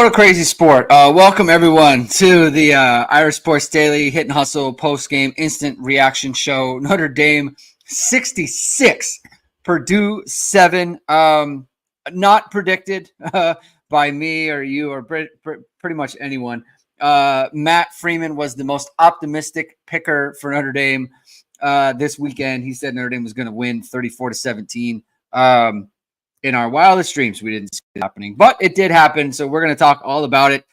a crazy sport. Welcome everyone to the Irish Sports Daily Hit and Hustle post-game instant reaction show. Notre Dame 66, Purdue 7. Not predicted by me or you or pretty much anyone. Matt Freeman was the most optimistic picker for Notre Dame this weekend. He said Notre Dame was going to win 34-17. In our wildest dreams, we didn't see it happening, but it did happen. So we're going to talk all about it.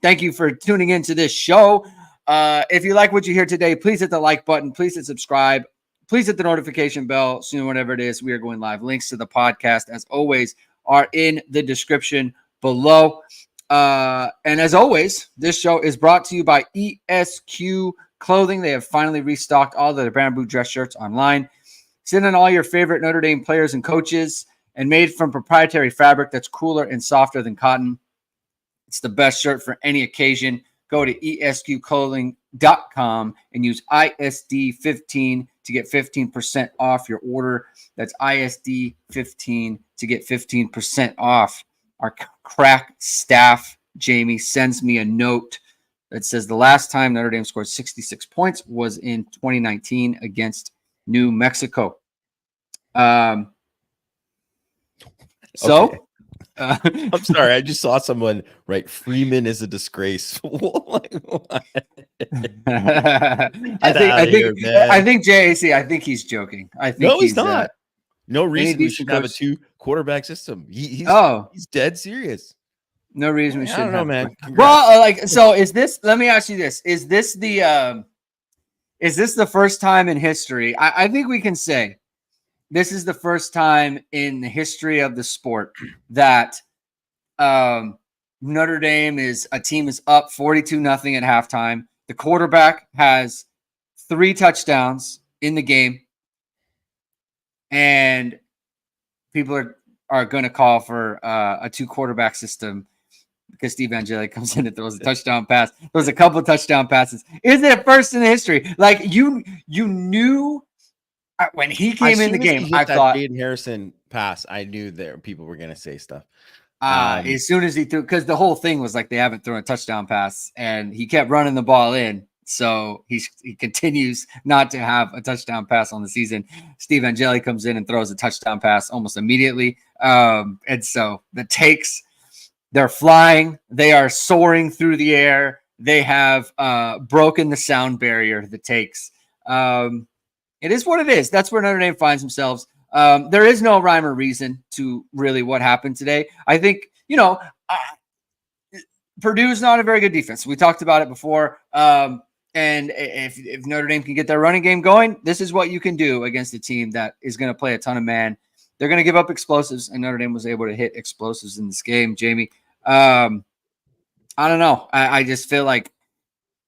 Thank you for tuning into this show. If you like what you hear today, please hit the like button. Please hit subscribe. Please hit the notification bell soon, whenever it is. We are going live. Links to the podcast, as always, are in the description below. And as always, this show is brought to you by ESQ Clothing. They have finally restocked all the bamboo dress shirts online. Send in all your favorite Notre Dame players and coaches, and made from proprietary fabric that's cooler and softer than cotton. It's the best shirt for any occasion. Go to esqclothing.com and use ISD15 to get 15% off your order. That's ISD15 to get 15% off. Our crack staff, Jamie, sends me a note that says the last time Notre Dame scored 66 points was in 2019 against New Mexico. I'm sorry. I just saw someone write Freeman is a disgrace. I think JAC. I think he's joking. I think no, he's not. No reason we should have a 2-quarterback system. He's dead serious. No reason we should. I don't know, man. Well, so is this? Let me ask you this: Is this the first time in history? I think we can say this is the first time in the history of the sport that Notre Dame is up 42-0 at halftime. The quarterback has 3 touchdowns in the game, and people are going to call for a 2-quarterback system because Steve Angeli comes in and throws a touchdown pass. Throws a couple of touchdown passes. Is it first in history? Like you knew when he came in the game. I thought Jaden Harrison pass. I knew there people were going to say stuff. As soon as he threw, because the whole thing was like they haven't thrown a touchdown pass, and he kept running the ball in. So he continues not to have a touchdown pass on the season. Steve Angeli comes in and throws a touchdown pass almost immediately. And so the takes, they're flying. They are soaring through the air. They have broken the sound barrier, the takes. It is what it is. That's where Notre Dame finds themselves. There is no rhyme or reason to really what happened today. I think, Purdue is not a very good defense. We talked about it before. And if Notre Dame can get their running game going, this is what you can do against a team that is going to play a ton of man. They're going to give up explosives, and Notre Dame was able to hit explosives in this game. Jamie, I don't know. I just feel like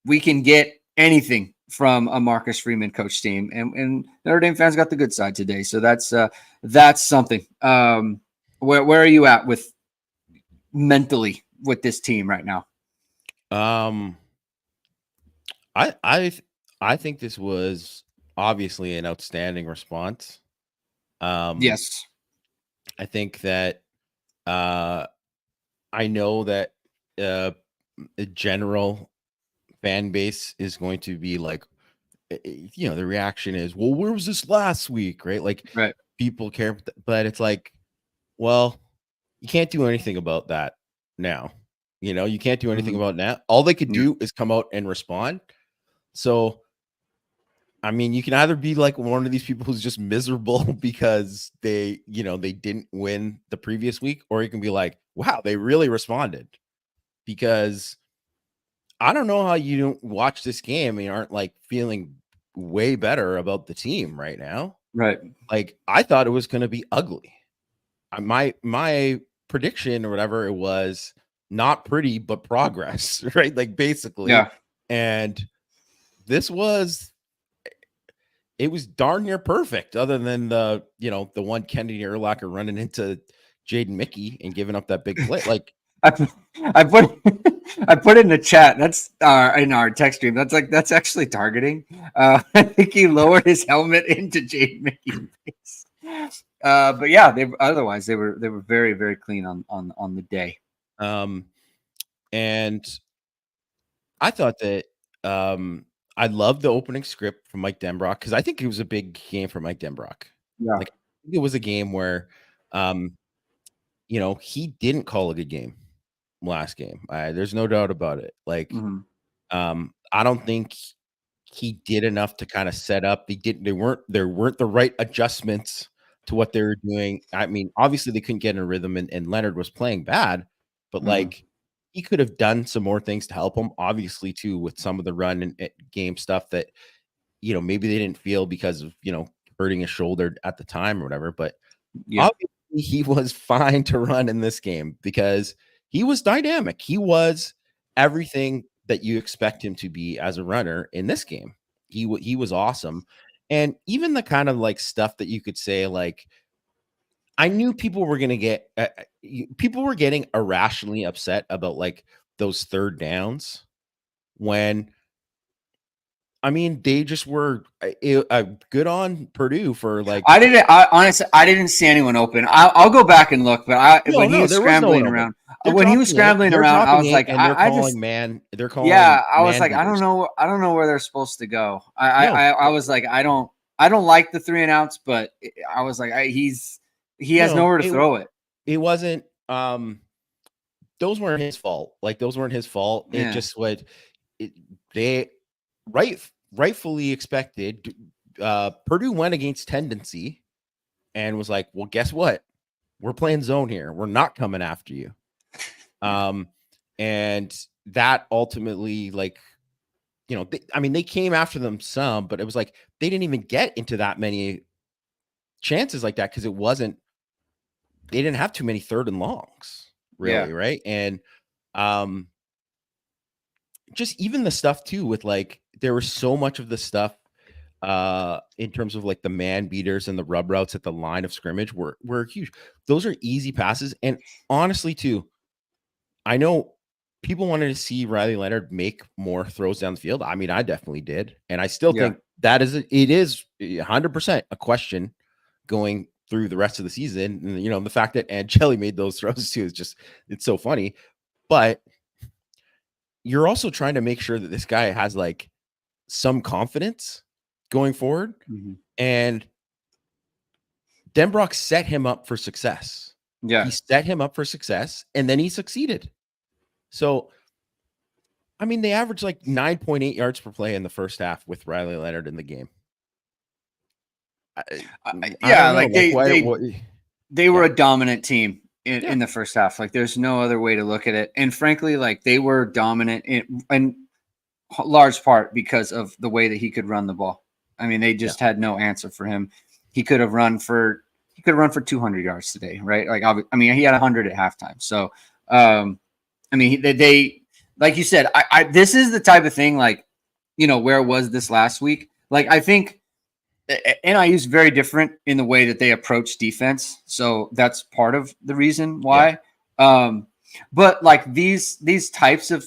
we can get anything from a Marcus Freeman coach team, and Notre Dame fans got the good side today. So that's something. Where are you at with mentally with this team right now? I think this was obviously an outstanding response. Yes. I think that I know that a general fan base is going to be like, the reaction is, well, where was this last week? Right. Like, right. People care, but it's like, well, you can't do anything about that now. You can't do anything about that. All they could do is come out and respond. So, I mean, you can either be like one of these people who's just miserable because they didn't win the previous week, or you can be like, wow, they really responded. Because I don't know how you don't watch this game and you aren't like feeling way better about the team right now. Right. Like, I thought it was going to be ugly. My prediction or whatever, it was not pretty, but progress, right? Like, basically. Yeah. And it was darn near perfect, other than the one Kennedy Urlacher running into Jaden Mickey and giving up that big play. Like, I put it in the chat. That's in our text stream. That's actually targeting. I think he lowered his helmet into Jaden Mickey's face. But yeah, they were very, very clean on the day. And I thought that I loved the opening script from Mike Denbrock because I think it was a big game for Mike Denbrock. Yeah. Like, I think it was a game where, um, he didn't call a good game last game. There's no doubt about it. Like, Mm-hmm. I don't think he did enough to kind of set up. There weren't the right adjustments to what they were doing. I mean, obviously they couldn't get in a rhythm, and Leonard was playing bad, but Mm-hmm. like he could have done some more things to help him. Obviously, too, with some of the run and game stuff that maybe they didn't feel because of hurting his shoulder at the time or whatever. But Yeah. obviously, he was fine to run in this game because he was dynamic. He was everything that you expect him to be as a runner in this game. He was awesome. And even the kind of like stuff that you could say, like, I knew people were going to get people were getting irrationally upset about like those third downs when I mean, they just were good on Purdue for like. Honestly, I didn't see anyone open. I'll go back and look, but when he No, was there was no one scrambling open. around, I was like, And they're I just, calling man. They're calling yeah, I was man like, beaters. I don't know where they're supposed to go. No, I was like, I don't like the 3 and outs, but I was like, he has no, nowhere to throw it. it wasn't. Those weren't his fault. Like those weren't his fault. It Yeah. just what they rightfully expected. Purdue went against tendency and was like, well, guess what? We're playing zone here. We're not coming after you. And that ultimately, like, they came after them some, but it was like they didn't even get into that many chances like that because they didn't have too many third and longs, really, right? And just even the stuff too with like there was so much of the stuff in terms of like the man beaters and the rub routes at the line of scrimmage were huge. Those are easy passes. And honestly, too, I know people wanted to see Riley Leonard make more throws down the field. I mean, I definitely did. And I still think it is 100% a question going through the rest of the season. And, the fact that Angeli made those throws too is it's so funny. But you're also trying to make sure that this guy has like some confidence going forward. Mm-hmm. And Denbrock set him up for success. Yeah. He set him up for success and then he succeeded. So, I mean, they averaged like 9.8 yards per play in the first half with Riley Leonard in the game. They were a dominant team in the first half. Like, there's no other way to look at it. And frankly, like they were dominant in large part because of the way that he could run the ball. I mean, they just had no answer for him. He could have run for 200 yards today, right? Like, I mean, he had 100 at halftime. So, I mean, they like you said, this is the type of thing, like, where was this last week? Like, I think NIU is very different in the way that they approach defense. So that's part of the reason why. Yeah. But like these types of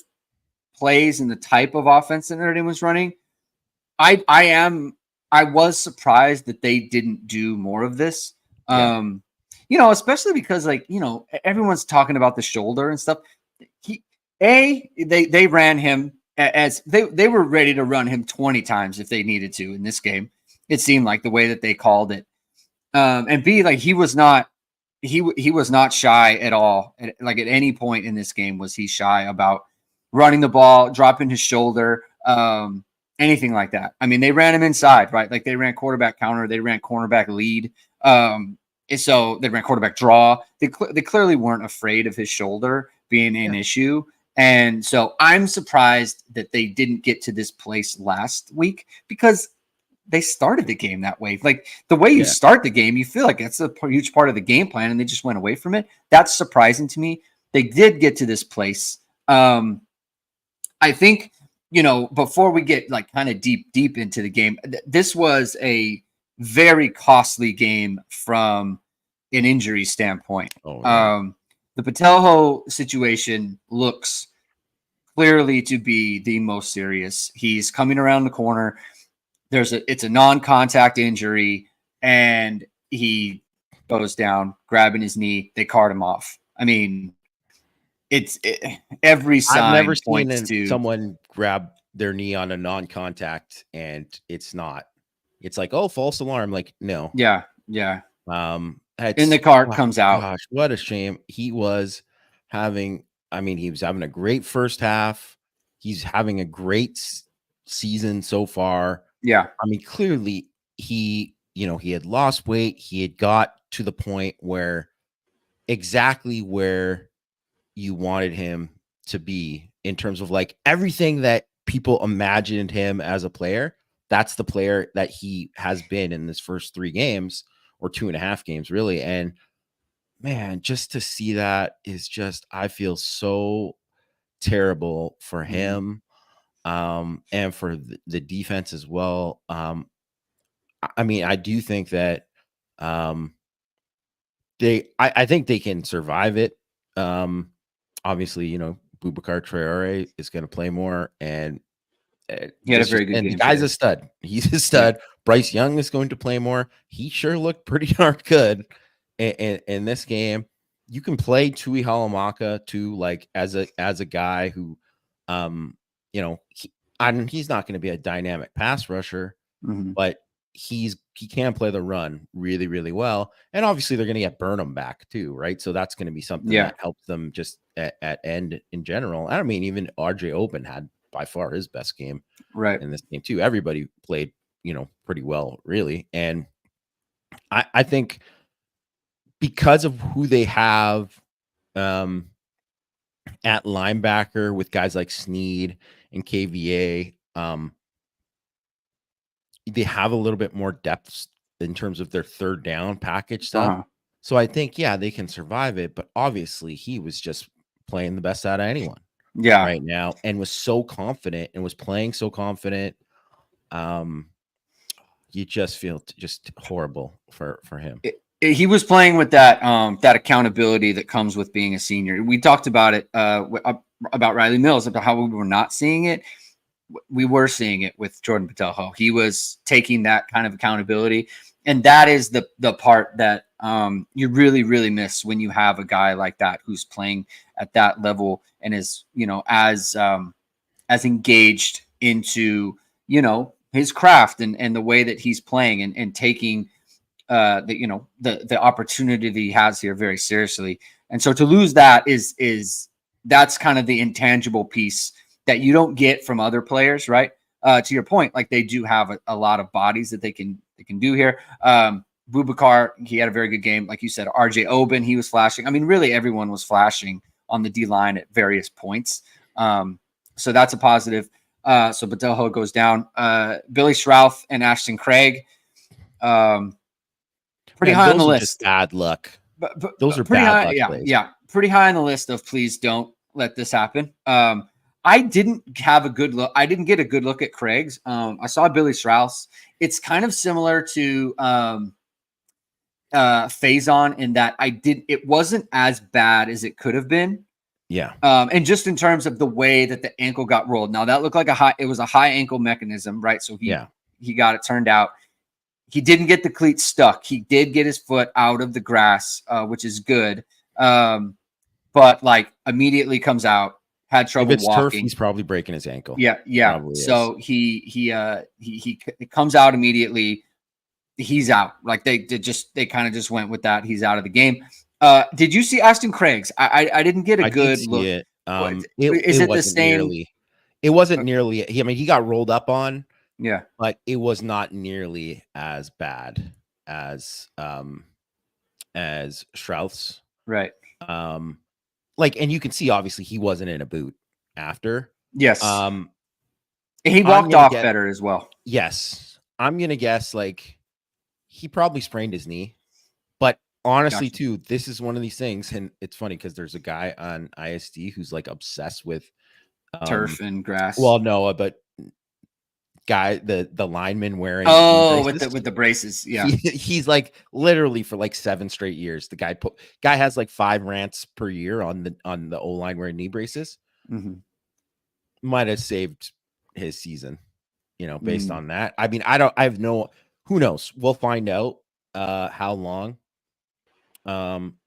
plays and the type of offense that Notre Dame was running, I was surprised that they didn't do more of this. Especially because like, everyone's talking about the shoulder and stuff. They ran him as they were ready to run him 20 times if they needed to in this game. It seemed like the way that they called it. And B, like he was not shy at all. Like at any point in this game was he shy about running the ball, dropping his shoulder, anything like that. I mean, they ran him inside, right? Like they ran quarterback counter, they ran cornerback lead. So they ran quarterback draw. They clearly weren't afraid of his shoulder being an issue. And so I'm surprised that they didn't get to this place last week because they started the game that way. Like the way you start the game, you feel like it's a huge part of the game plan and they just went away from it. That's surprising to me. They did get to this place. I think, before we get like kind of deep into the game, this was a very costly game from an injury standpoint. The Patelho situation looks clearly to be the most serious. He's coming around the corner. It's a non-contact injury, and he goes down, grabbing his knee. They cart him off. I mean, every I've never sign seen points to someone grab their knee on a non-contact and it's not. It's like, oh, false alarm. Like, no. yeah. And the It's cart comes out. gosh, what a shame. He was having a great first half. He's having a great season so far. Yeah. I mean, clearly he had lost weight. He had got to the point where exactly where you wanted him to be in terms of like everything that people imagined him as a player. That's the player that he has been in this first 3 games or 2.5 games, really. And man, just to see that is just, I feel so terrible for him, and for the defense as well. I mean, I do think that I think they can survive it. Obviously, Boubacar Traore is going to play more, and He had a very good and the game guy's today. a stud. He's a stud. Yeah. Bryce Young is going to play more. He sure looked pretty darn good in this game. You can play Tui Halamaka too, like as a guy who, he's not going to be a dynamic pass rusher, but he can play the run really, really well. And obviously they're going to get Burnham back too, right? So that's going to be something that helps them just at end in general. I mean, even RJ Open had by far his best game in this game too. Everybody played, pretty well, really. And I think because of who they have at linebacker with guys like Sneed and KVA, they have a little bit more depth in terms of their third down package stuff. So I think, yeah, they can survive it. But obviously he was just playing the best out of anyone right now and was so confident and was playing so confident. You just feel just horrible for him. He was playing with that that accountability that comes with being a senior. We talked about it about Riley Mills, about how we were not seeing it. We were seeing it with Jordan Patelho. He was taking that kind of accountability, and that is the part that you really, really miss when you have a guy like that who's playing at that level and is as engaged into his craft and the way that he's playing and taking the opportunity that he has here very seriously. And so to lose that is that's kind of the intangible piece that you don't get from other players, right? To your point, like they do have a lot of bodies that they can do here. Boubacar, he had a very good game. Like you said, RJ Oben, he was flashing. I mean, really everyone was flashing on the D line at various points. So that's a positive. So Patelho goes down. Billy Schrouth and Ashton Craig, pretty high on the list. Just bad luck. But those are pretty bad high. Luck plays. Yeah, pretty high on the list of please don't let this happen. I didn't have a good look. I didn't get a good look at Craig's. I saw Billy Strauss. It's kind of similar to Faison in that it wasn't as bad as it could have been. Yeah. And just in terms of the way that the ankle got rolled. Now that looked like it was a high ankle mechanism, right? So he got it turned out. He didn't get the cleat stuck. He did get his foot out of the grass, which is good. But like immediately comes out, had trouble if it's walking. Turf, he's probably breaking his ankle. Yeah. Probably so he comes out immediately. He's out. Like they kind of just went with that. He's out of the game. Did you see Ashton Craig's? I didn't get a good look. It. Is it the same? It wasn't nearly. I mean, he got rolled up on. Yeah, but it was not nearly as bad as Strauss. Right. And you can see obviously he wasn't in a boot after. Yes. He walked off better as well. Yes. I'm gonna guess like he probably sprained his knee. But honestly, too, this is one of these things, and it's funny because there's a guy on ISD who's like obsessed with turf and grass. Well, no, but guy, the lineman wearing with the braces. Yeah. He's like literally for like 7 straight years. The guy has like 5 rants per year on the O-line wearing knee braces. Might have saved his season, based on that. I mean, who knows? We'll find out how long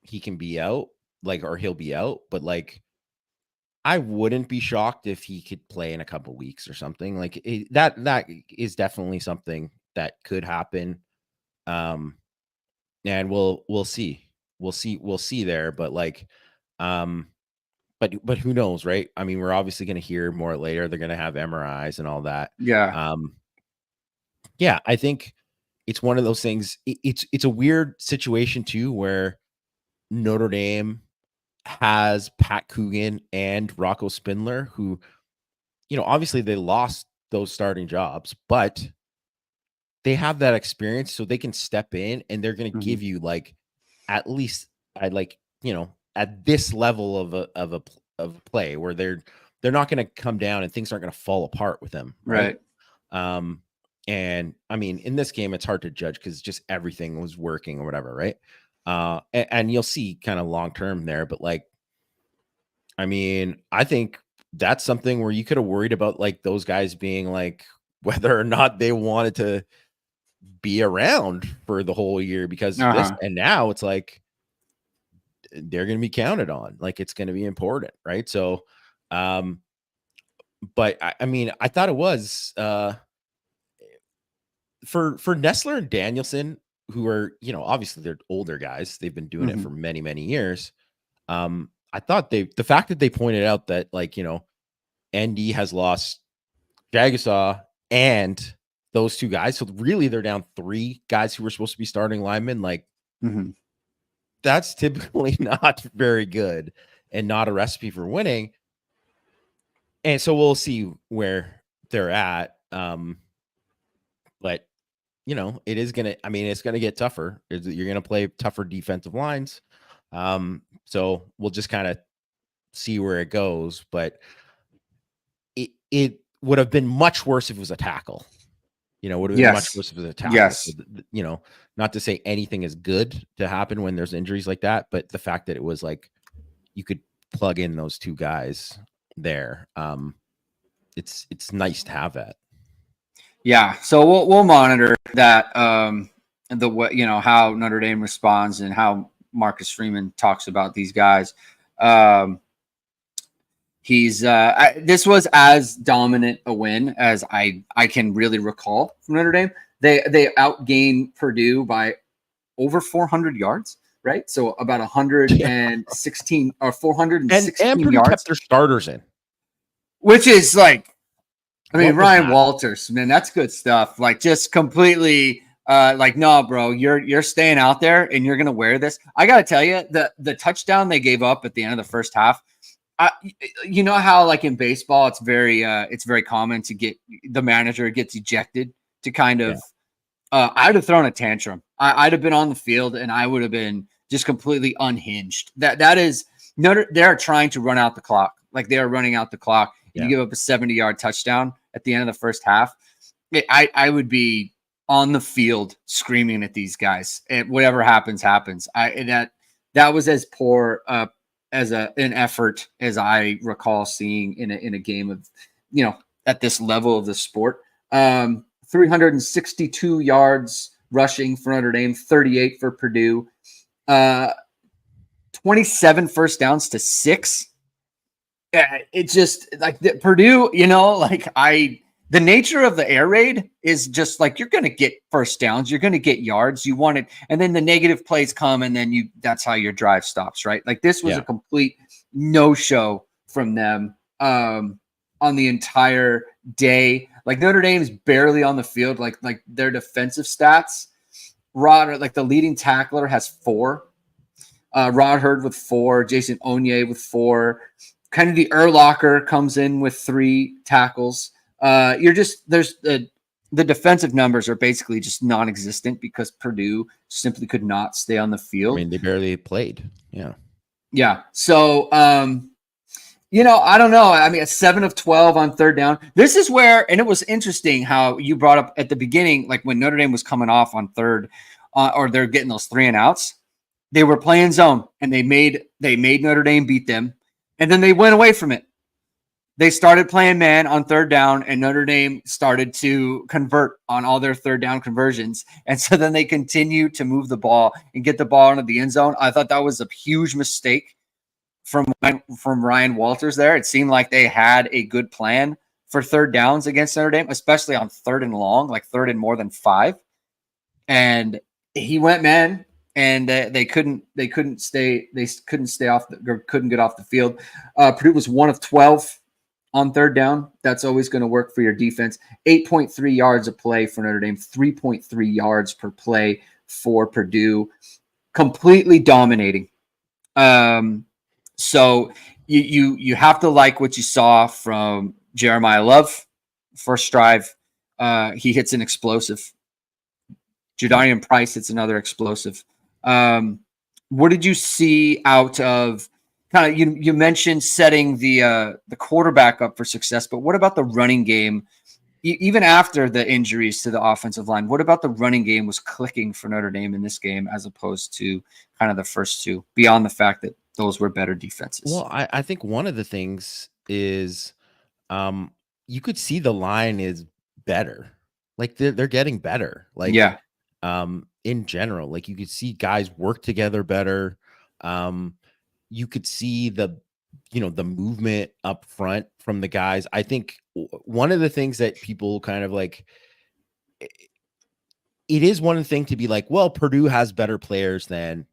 he can be out, or he'll be out, but like I wouldn't be shocked if he could play in a couple weeks or something. Like that is definitely something that could happen. And we'll see. We'll see there. But like, but who knows, right? I mean, we're obviously going to hear more later. They're going to have MRIs and all that. Yeah. Yeah, I think it's one of those things. It's a weird situation too, where Notre Dame has Pat Coogan and Rocco Spindler, who, obviously they lost those starting jobs, but they have that experience, so they can step in and they're going to give you like at least at this level of a play where they're not going to come down and things aren't going to fall apart with them, right? And I mean, in this game, it's hard to judge because just everything was working or whatever, right? And you'll see kind of long term there, but like, I mean, I think that's something where you could have worried about like those guys being like whether or not they wanted to be around for the whole year because of this. And now it's like they're going to be counted on, like it's going to be important, right? So, but I mean, I thought it was for Nessler and Danielson, who are, obviously they're older guys. They've been doing it for many, many years. I thought the fact that they pointed out that like, ND has lost Jagasaw and those two guys. So really they're down 3 guys who were supposed to be starting linemen. Like that's typically not very good and not a recipe for winning. And so we'll see where they're at. But it is going to, I mean, it's going to get tougher. You're going to play tougher defensive lines. So we'll just kind of see where it goes, but it would have been much worse if it was a tackle. Would have been much worse if it was a tackle. So, not to say anything is good to happen when there's injuries like that, but the fact that it was like you could plug in those 2 guys there, it's nice to have that. Yeah, so we'll monitor that. How Notre Dame responds and how Marcus Freeman talks about these guys. This was as dominant a win as I can really recall from Notre Dame. They outgained Purdue by over 400 yards, right? So about 116 or 416 and Purdue yards. Kept their starters in, which is like, I mean, Ryan Walters, man, that's good stuff. Like just completely like, no, bro, you're staying out there and you're gonna wear this. I gotta tell you, the touchdown they gave up at the end of the first half. You know how like in baseball, it's very common to get the manager gets ejected to kind of. I'd have thrown a tantrum. I'd have been on the field and I would have been just completely unhinged. That is they're trying to run out the clock. Like they are running out the clock. You give up a 70-yard touchdown at the end of the first half. I would be on the field screaming at these guys. And whatever happens. That was as poor as an effort as I recall seeing in a game of, at this level of the sport. 362 yards rushing for Notre Dame, 38 for Purdue, 27 first downs to 6. It's just like Purdue, the nature of the air raid is just like you're going to get first downs, you're going to get yards, you want it, and then the negative plays come, and then that's how your drive stops, right? Like this was a complete no-show from them on the entire day. Like Notre Dame's barely on the field. Like their defensive stats, like the leading tackler has 4. Rod Hurd with 4, Jason Onye with 4. Kind of the Urlacher comes in with 3 tackles. There's the defensive numbers are basically just non-existent because Purdue simply could not stay on the field. I mean, they barely played. Yeah. Yeah. So, I don't know. I mean, a 7 of 12 on third down. This is where, and it was interesting how you brought up at the beginning, like when Notre Dame was coming off on third, or they're getting those 3 and outs, they were playing zone and they made Notre Dame beat them. And then they went away from it. They started playing man on third down, and Notre Dame started to convert on all their third down conversions. And so then they continued to move the ball and get the ball into the end zone. I thought that was a huge mistake from Ryan Walters there. It seemed like they had a good plan for third downs against Notre Dame, especially on third and long, like third and more than 5. And he went man, and they couldn't stay off couldn't get off the field. Purdue was 1 of 12 on third down. That's always going to work for your defense. 8.3 yards a play for Notre Dame, 3.3 yards per play for Purdue. Completely dominating. So you have to like what you saw from Jeremiah Love. First drive, he hits an explosive. Jadarian Price hits another explosive. What did you see out of kind of you mentioned setting the quarterback up for success, but what about the running game? Even after the injuries to the offensive line, what about the running game was clicking for Notre Dame in this game as opposed to kind of the first two, beyond the fact that those were better defenses? Well, I think one of the things is you could see the line is better. Like they're getting better. Like yeah. In general, like you could see guys work together better. You could see the movement up front from the guys. I think one of the things that people kind of like, it is one thing to be like, well, Purdue has better players than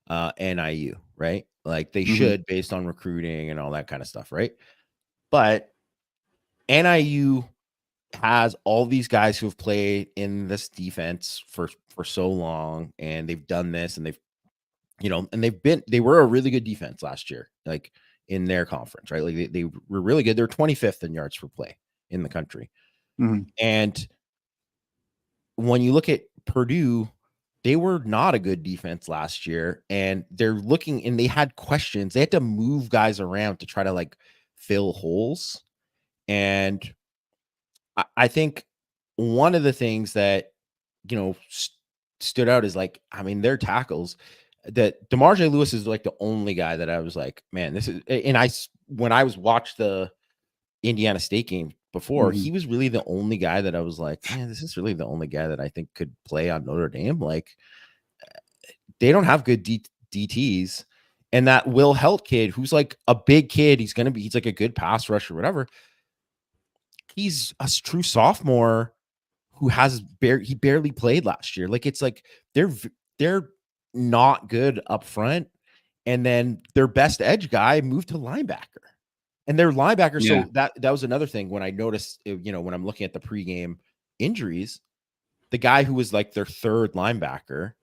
NIU, right? Like they should, based on recruiting and all that kind of stuff, right? But NIU has all these guys who have played in this defense for so long, and they've done this, and they were a really good defense last year, like in their conference, right? Like they were really good. They're 25th in yards per play in the country. And when you look at Purdue, they were not a good defense last year, and they're looking, and they had questions. They had to move guys around to try to like fill holes. And I think one of the things that, stood out is like, I mean, their tackles, that DeMarge Lewis is like the only guy that I was like, man, this is, and when I watched the Indiana State game before, he was really the only guy that I was like, man, this is really the only guy that I think could play on Notre Dame. Like they don't have good DTs. And that Will Helt kid, who's like a big kid, he's like a good pass rusher, whatever. He's a true sophomore who he barely played last year. Like it's like they're not good up front, and then their best edge guy moved to linebacker, and their linebacker. Yeah. So that was another thing when I noticed, when I'm looking at the pregame injuries, the guy who was like their third linebacker,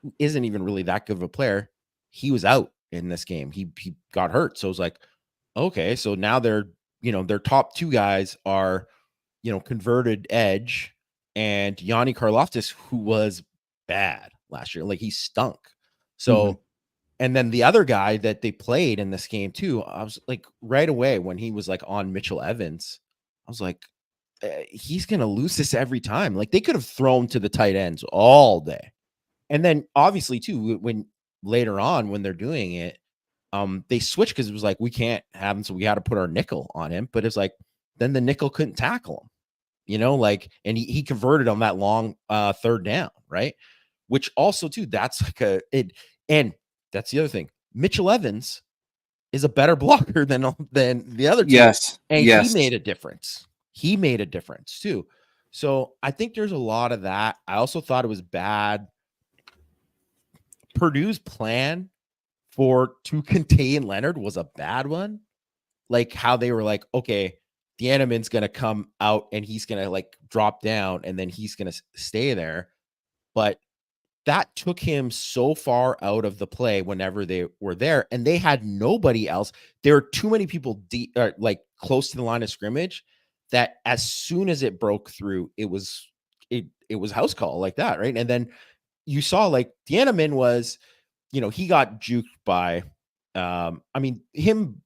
who isn't even really that good of a player, he was out in this game. He got hurt. So it was like, okay, so now their top two guys are, converted edge, and Yanni Karloftis, who was bad last year. Like he stunk. So, and then the other guy that they played in this game too, I was like, right away when he was like on Mitchell Evans, I was like, he's going to lose this every time. Like they could have thrown to the tight ends all day. And then obviously too, when later on, when they're doing it, they switched because it was like, we can't have him. So we had to put our nickel on him. But it's like, then the nickel couldn't tackle him, like, and he converted on that long third down. Right. Which also too, that's like and that's the other thing. Mitchell Evans is a better blocker than the other two. Yes. And he made a difference. He made a difference too. So I think there's a lot of that. I also thought it was bad. Purdue's plan to contain Leonard was a bad one. Like how they were like, okay, Deaniman's going to come out and he's going to like drop down and then he's going to stay there. But that took him so far out of the play whenever they were there, and they had nobody else. There were too many people like close to the line of scrimmage that as soon as it broke through, it was house call like that. Right. And then you saw like Deaniman was, he got juked by, him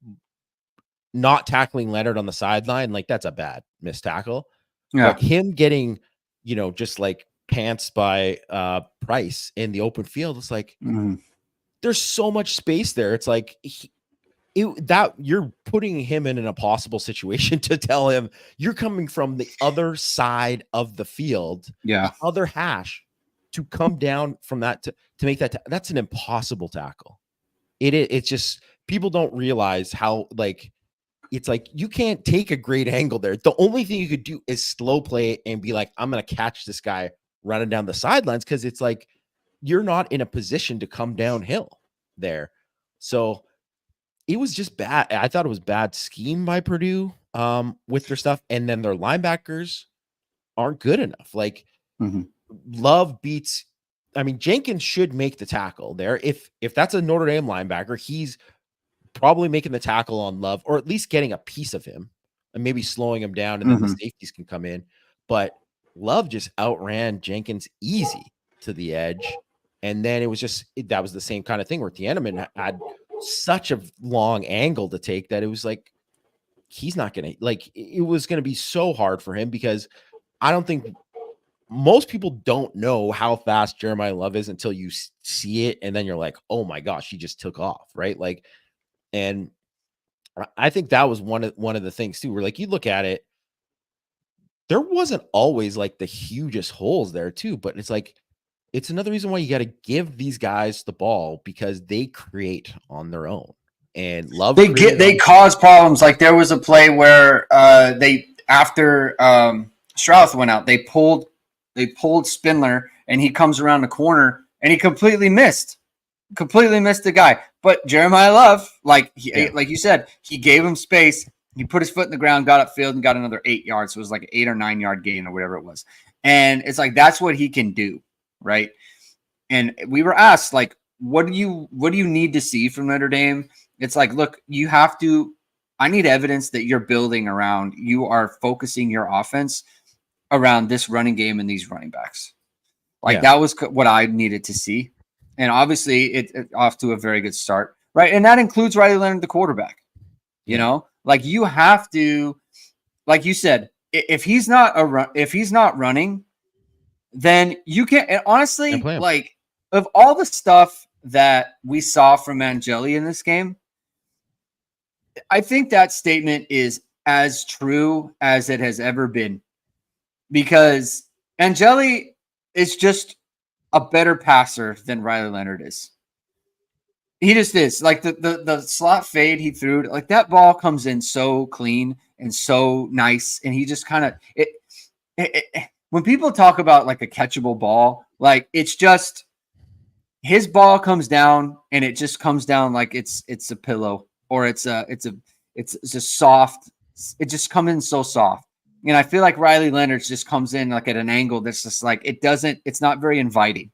not tackling Leonard on the sideline. Like that's a bad missed tackle. Yeah. But him getting, just like pants by Price in the open field, it's like there's so much space there. It's like you're putting him in an impossible situation to tell him you're coming from the other side of the field, the other hash, to come down from that to make that. That's an impossible tackle. It's just people don't realize how like it's like you can't take a great angle there. The only thing you could do is slow play it and be like, I'm gonna catch this guy running down the sidelines, because it's like you're not in a position to come downhill there. So it was just bad. I thought it was bad scheme by Purdue with their stuff, and then their linebackers aren't good enough. Like Love beats. I mean, Jenkins should make the tackle there. If that's a Notre Dame linebacker, he's probably making the tackle on Love, or at least getting a piece of him and maybe slowing him down, and then the safeties can come in. But Love just outran Jenkins easy to the edge. And then it was just, that was the same kind of thing where Tiananmen had such a long angle to take that it was like, he's not going to, like, it was going to be so hard for him, because I don't think most people don't know how fast Jeremiah Love is until you see it. And then you're like, oh my gosh, he just took off. Right. Like, and I think that was one of the things too, where like you look at it, there wasn't always like the hugest holes there too, but it's like, it's another reason why you got to give these guys the ball, because they create on their own, and Love. They cause problems. Like there was a play where after Strauss went out, they pulled Spindler, and he comes around the corner and he completely missed the guy. But Jeremiah Love, like you said, he gave him space. He put his foot in the ground, got upfield, and got another 8 yards. So it was like an 8 or 9 yard gain or whatever it was. And it's like, that's what he can do. Right. And we were asked, like, what do you need to see from Notre Dame? It's like, look, I need evidence that you're building around, you are focusing your offense around this running game and these running backs. Like that was what I needed to see. And obviously it off to a very good start. Right. And that includes Riley Leonard, the quarterback, you know, like you have to, like you said, if he's not running, then you can't. And honestly, like of all the stuff that we saw from Angeli in this game, I think that statement is as true as it has ever been, because Angeli is just a better passer than Riley Leonard is. He just is. Like the slot fade he threw, like that ball comes in so clean and so nice, and he just kind of when people talk about like a catchable ball, like it's just his ball comes down and it just comes down like it's a pillow, or it's just soft. It just comes in so soft. And I feel like Riley Leonard just comes in like at an angle that's just like, it's not very inviting.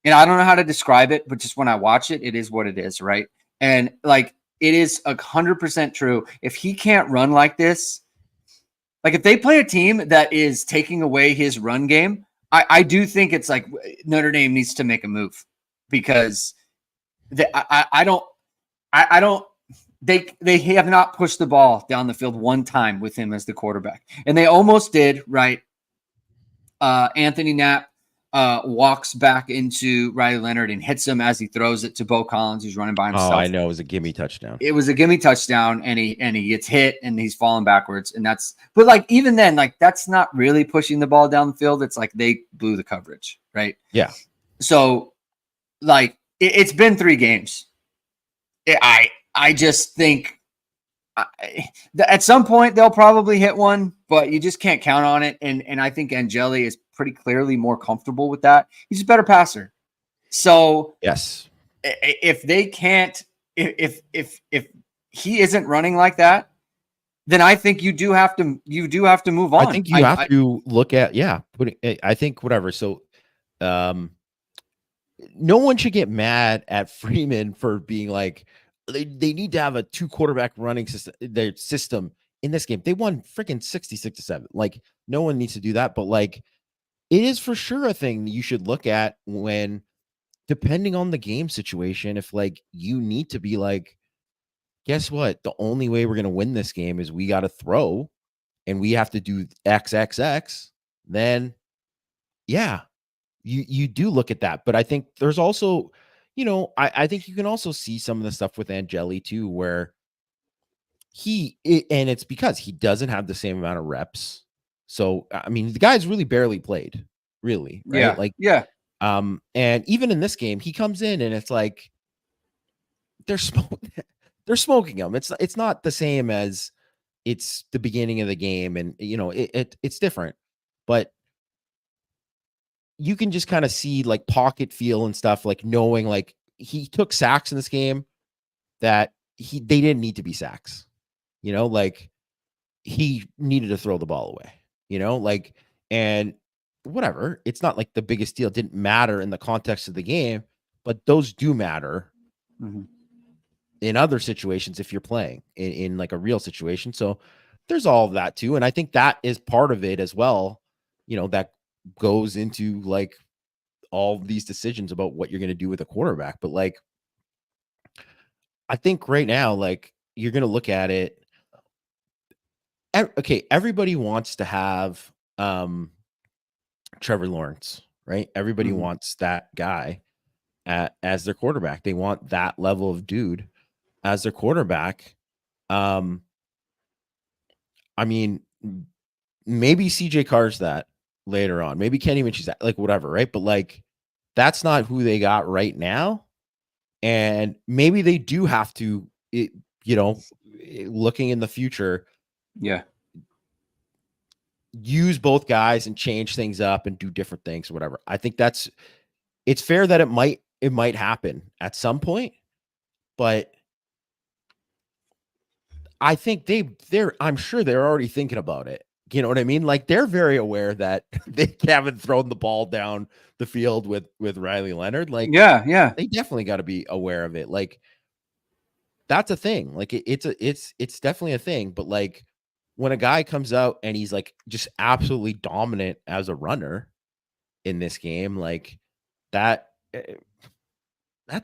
And I don't know how to describe it, but just when I watch it, it is what it is, right? And like it is 100% true. If he can't run like this, like if they play a team that is taking away his run game, I do think it's like Notre Dame needs to make a move, because they have not pushed the ball down the field one time with him as the quarterback, and they almost did. Right, Anthony Knapp walks back into Riley Leonard and hits him as he throws it to Bo Collins, who's running by himself. Oh, I know. It was a gimme touchdown. It was a gimme touchdown, and he gets hit and he's falling backwards. And but like, even then, like that's not really pushing the ball down the field. It's like they blew the coverage, right? Yeah. So like it's been 3 games. I just think at some point they'll probably hit one, but you just can't count on it. And I think Angeli is pretty clearly more comfortable with that. He's a better passer. So yes, if they can't, if he isn't running like that, then I think you do have to move on. I think you have to look at, I think whatever. So, no one should get mad at Freeman for being like, they need to have a 2 quarterback running system in this game. They won freaking 66-7. Like no one needs to do that, but like it is for sure a thing you should look at when, depending on the game situation, if like you need to be like, guess what? The only way we're going to win this game is we got to throw and we have to do XXX, then yeah, you do look at that. But I think there's also, you know, I think you can also see some of the stuff with Angeli too, where and it's because he doesn't have the same amount of reps. So, I mean, the guy's really barely played, really. Right? Yeah. Like, yeah. And even in this game, he comes in and it's like, they're smoking them. It's not the same as it's the beginning of the game, and it's different, but you can just kind of see like pocket feel and stuff, like knowing like he took sacks in this game that they didn't need to be sacks, like he needed to throw the ball away, like, and whatever. It's not like the biggest deal. It didn't matter in the context of the game, but those do matter in other situations if you're playing in like a real situation. So there's all of that too. And I think that is part of it as well, that goes into like all these decisions about what you're going to do with a quarterback. But like, I think right now, like you're going to look at it. Okay, everybody wants to have Trevor Lawrence, right? Everybody wants that guy as their quarterback. They want that level of dude as their quarterback. I mean, maybe CJ Carr's that later on. Maybe Kenny Minchie's that, like whatever, right? But like, that's not who they got right now. And maybe they do have to, looking in the future, use both guys and change things up and do different things or whatever. I think it's fair that it might happen at some point, but I think I'm sure they're already thinking about it. You know what I mean? Like they're very aware that they haven't thrown the ball down the field with Riley Leonard. Like, they definitely got to be aware of it. Like that's a thing. Like it's definitely a thing. But like when a guy comes out and he's like just absolutely dominant as a runner in this game, like that's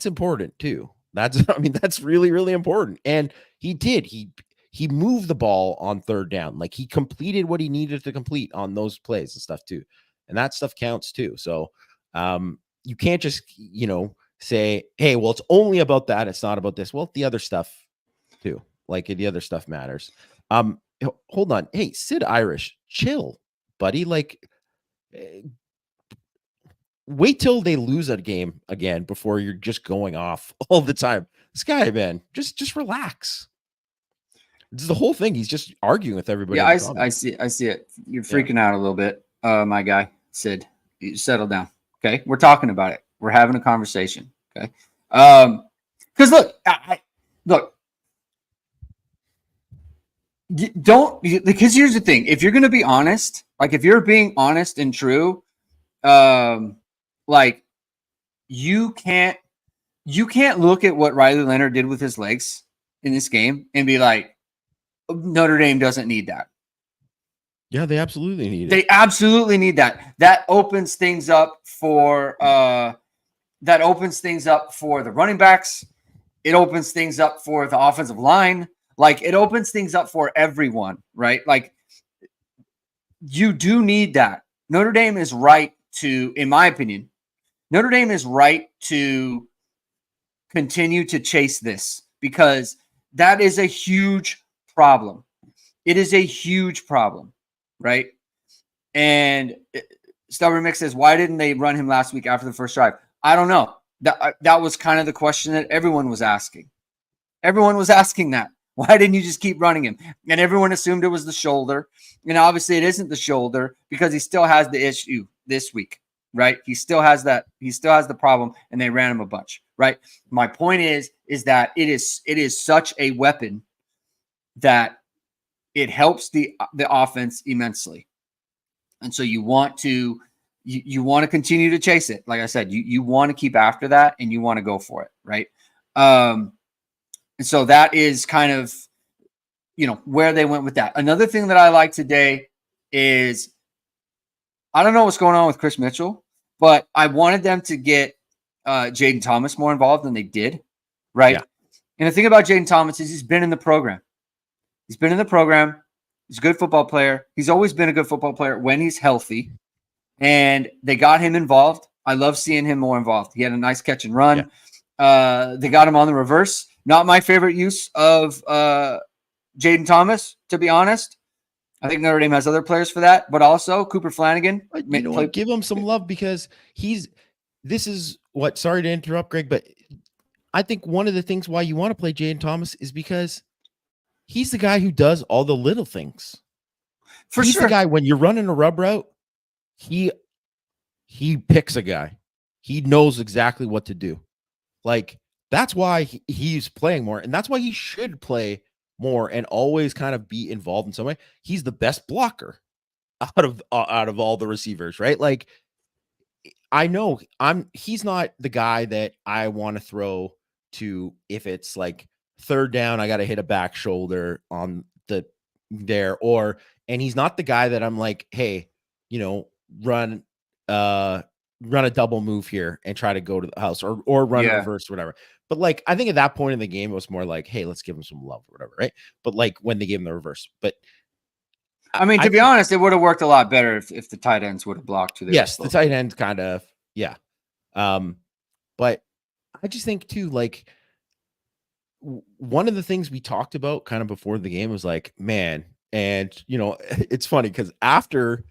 important too. That's really, really important. And he moved the ball on third down. Like he completed what he needed to complete on those plays and stuff too. And that stuff counts too. So you can't just, say, hey, well, it's only about that. It's not about this. Well, the other stuff too. Like the other stuff matters. Hold on. Hey, Sid Irish, chill, buddy. Like, wait till they lose a game again before you're just going off all the time. This guy, man, just relax. This is the whole thing. He's just arguing with everybody. Yeah, I see it. You're freaking out a little bit, my guy, Sid. You settle down. Okay, we're talking about it. We're having a conversation. Okay, because look, because here's the thing. If you're going to be honest, like if you're being honest and true, like you can't look at what Riley Leonard did with his legs in this game and be like, Notre Dame doesn't need that. Yeah, they absolutely need it. They absolutely need that. That opens things up for the running backs. It opens things up for the offensive line. Like it opens things up for everyone, right? Like you do need that. Notre Dame is right to, in my opinion, Notre Dame is right to continue to chase this because that is a huge problem. It is a huge problem, right? And Stubborn Mick says, why didn't they run him last week after the first drive? I don't know. That was kind of the question that everyone was asking. Everyone was asking that. Why didn't you just keep running him? And everyone assumed it was the shoulder. And obviously it isn't the shoulder because he still has the issue this week, right? He still has that. He still has the problem, and they ran him a bunch, right? My point is that it is such a weapon that it helps the offense immensely. And so you want to continue to chase it. Like I said, you want to keep after that and you want to go for it, right? And so that is kind of, where they went with that. Another thing that I like today is, I don't know what's going on with Chris Mitchell, but I wanted them to get Jaden Thomas more involved than they did, right? Yeah. And the thing about Jaden Thomas is he's been in the program. He's been in the program. He's a good football player. He's always been a good football player when he's healthy. And they got him involved. I love seeing him more involved. He had a nice catch and run. Yeah. They got him on the reverse. Not my favorite use of Jaden Thomas, to be honest. I think Notre Dame has other players for that, but also Cooper Flammang. Give him some love because sorry to interrupt, Greg, but I think one of the things why you want to play Jaden Thomas is because he's the guy who does all the little things. For He's the sure. guy when you're running a rub route, he picks a guy. He knows exactly what to do. Like, that's why he's playing more, and that's why he should play more and always kind of be involved in some way. He's the best blocker out of all the receivers, right? Like, I know he's not the guy that I want to throw to if it's like third down, I got to hit a back shoulder on the there, and he's not the guy that I'm like, hey, run run a double move here and try to go to the house or run Yeah. reverse or whatever. But like, I think at that point in the game, it was more like, hey, let's give him some love or whatever, right? But like when they gave him the reverse, but I mean, to be honest, it would have worked a lot better if the tight ends would have blocked. Yes, the tight end kind of, yeah. But I just think too, like one of the things we talked about kind of before the game was like, man, and it's funny because after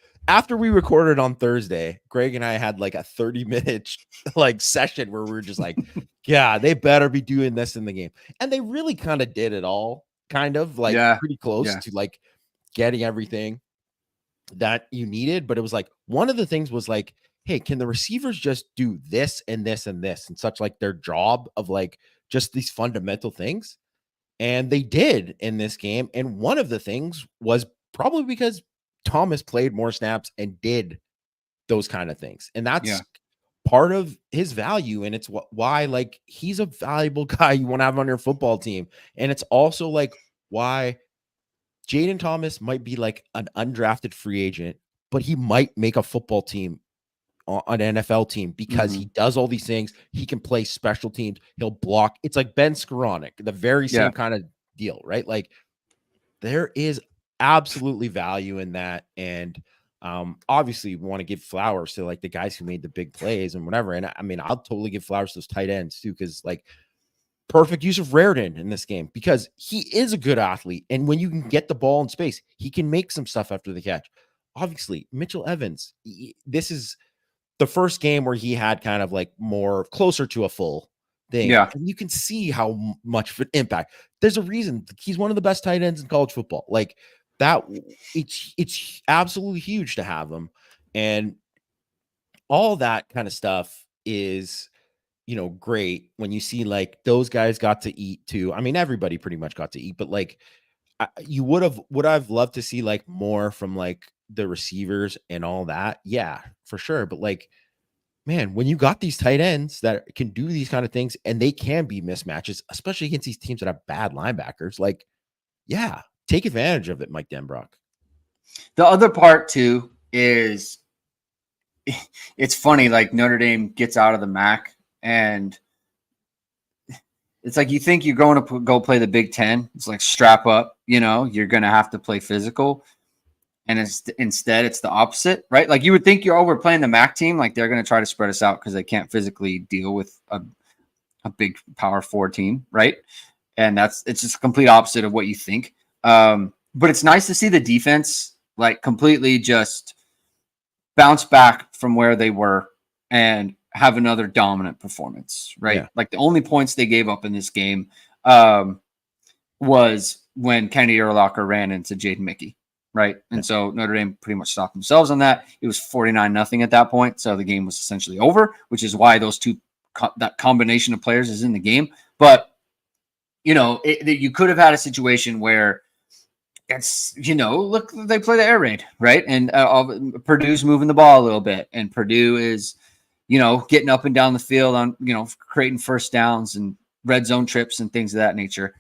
we recorded on Thursday, Greg and I had like a 30-minute like session where we were just like, yeah, they better be doing this in the game. And they really kind of did it all, kind of like pretty close to like getting everything that you needed. But it was like one of the things was like, hey, can the receivers just do this and this and this and such, like their job of like just these fundamental things? And they did in this game. And one of the things was probably because Thomas played more snaps and did those kind of things. And that's part of his value. And it's why like he's a valuable guy you want to have on your football team. And it's also like why Jaden Thomas might be like an undrafted free agent, but he might make a football team, an NFL team, because he does all these things. He can play special teams. He'll block. It's like Ben Skoranek, the very same kind of deal, right? Like there is absolutely value in that. And obviously we want to give flowers to like the guys who made the big plays and whatever. And I mean, I'll totally give flowers to those tight ends too, because like perfect use of Raritan in this game because he is a good athlete. And when you can get the ball in space, he can make some stuff after the catch. Obviously, Mitchell Evans, this is the first game where he had kind of like more closer to a full thing. Yeah. And you can see how much of an impact. There's a reason he's one of the best tight ends in college football. Like that, it's absolutely huge to have him. And all that kind of stuff is, great when you see like those guys got to eat too. I mean, everybody pretty much got to eat, but like would I've loved to see like more from like the receivers and all that. Yeah, for sure. But like, man, when you got these tight ends that can do these kind of things and they can be mismatches, especially against these teams that have bad linebackers, like, yeah, take advantage of it, Mike Denbrock. The other part too is it's funny, like Notre Dame gets out of the MAC and it's like you think you're going to go play the Big Ten. It's like strap up, you're going to have to play physical. And instead, it's the opposite, right? Like you would think we're playing the MAC team. Like they're going to try to spread us out because they can't physically deal with a big Power 4 team, right? And it's just a complete opposite of what you think. But it's nice to see the defense like completely just bounce back from where they were and have another dominant performance, right? Yeah. Like the only points they gave up in this game was when Kennedy Urlacher ran into Jaden Mickey, right? And so Notre Dame pretty much stopped themselves on that. It was 49-0 at that point, so the game was essentially over, which is why those that combination of players is in the game. But you could have had a situation where it's look, they play the air raid, right? And Purdue's moving the ball a little bit, and Purdue is getting up and down the field on creating first downs and red zone trips and things of that nature.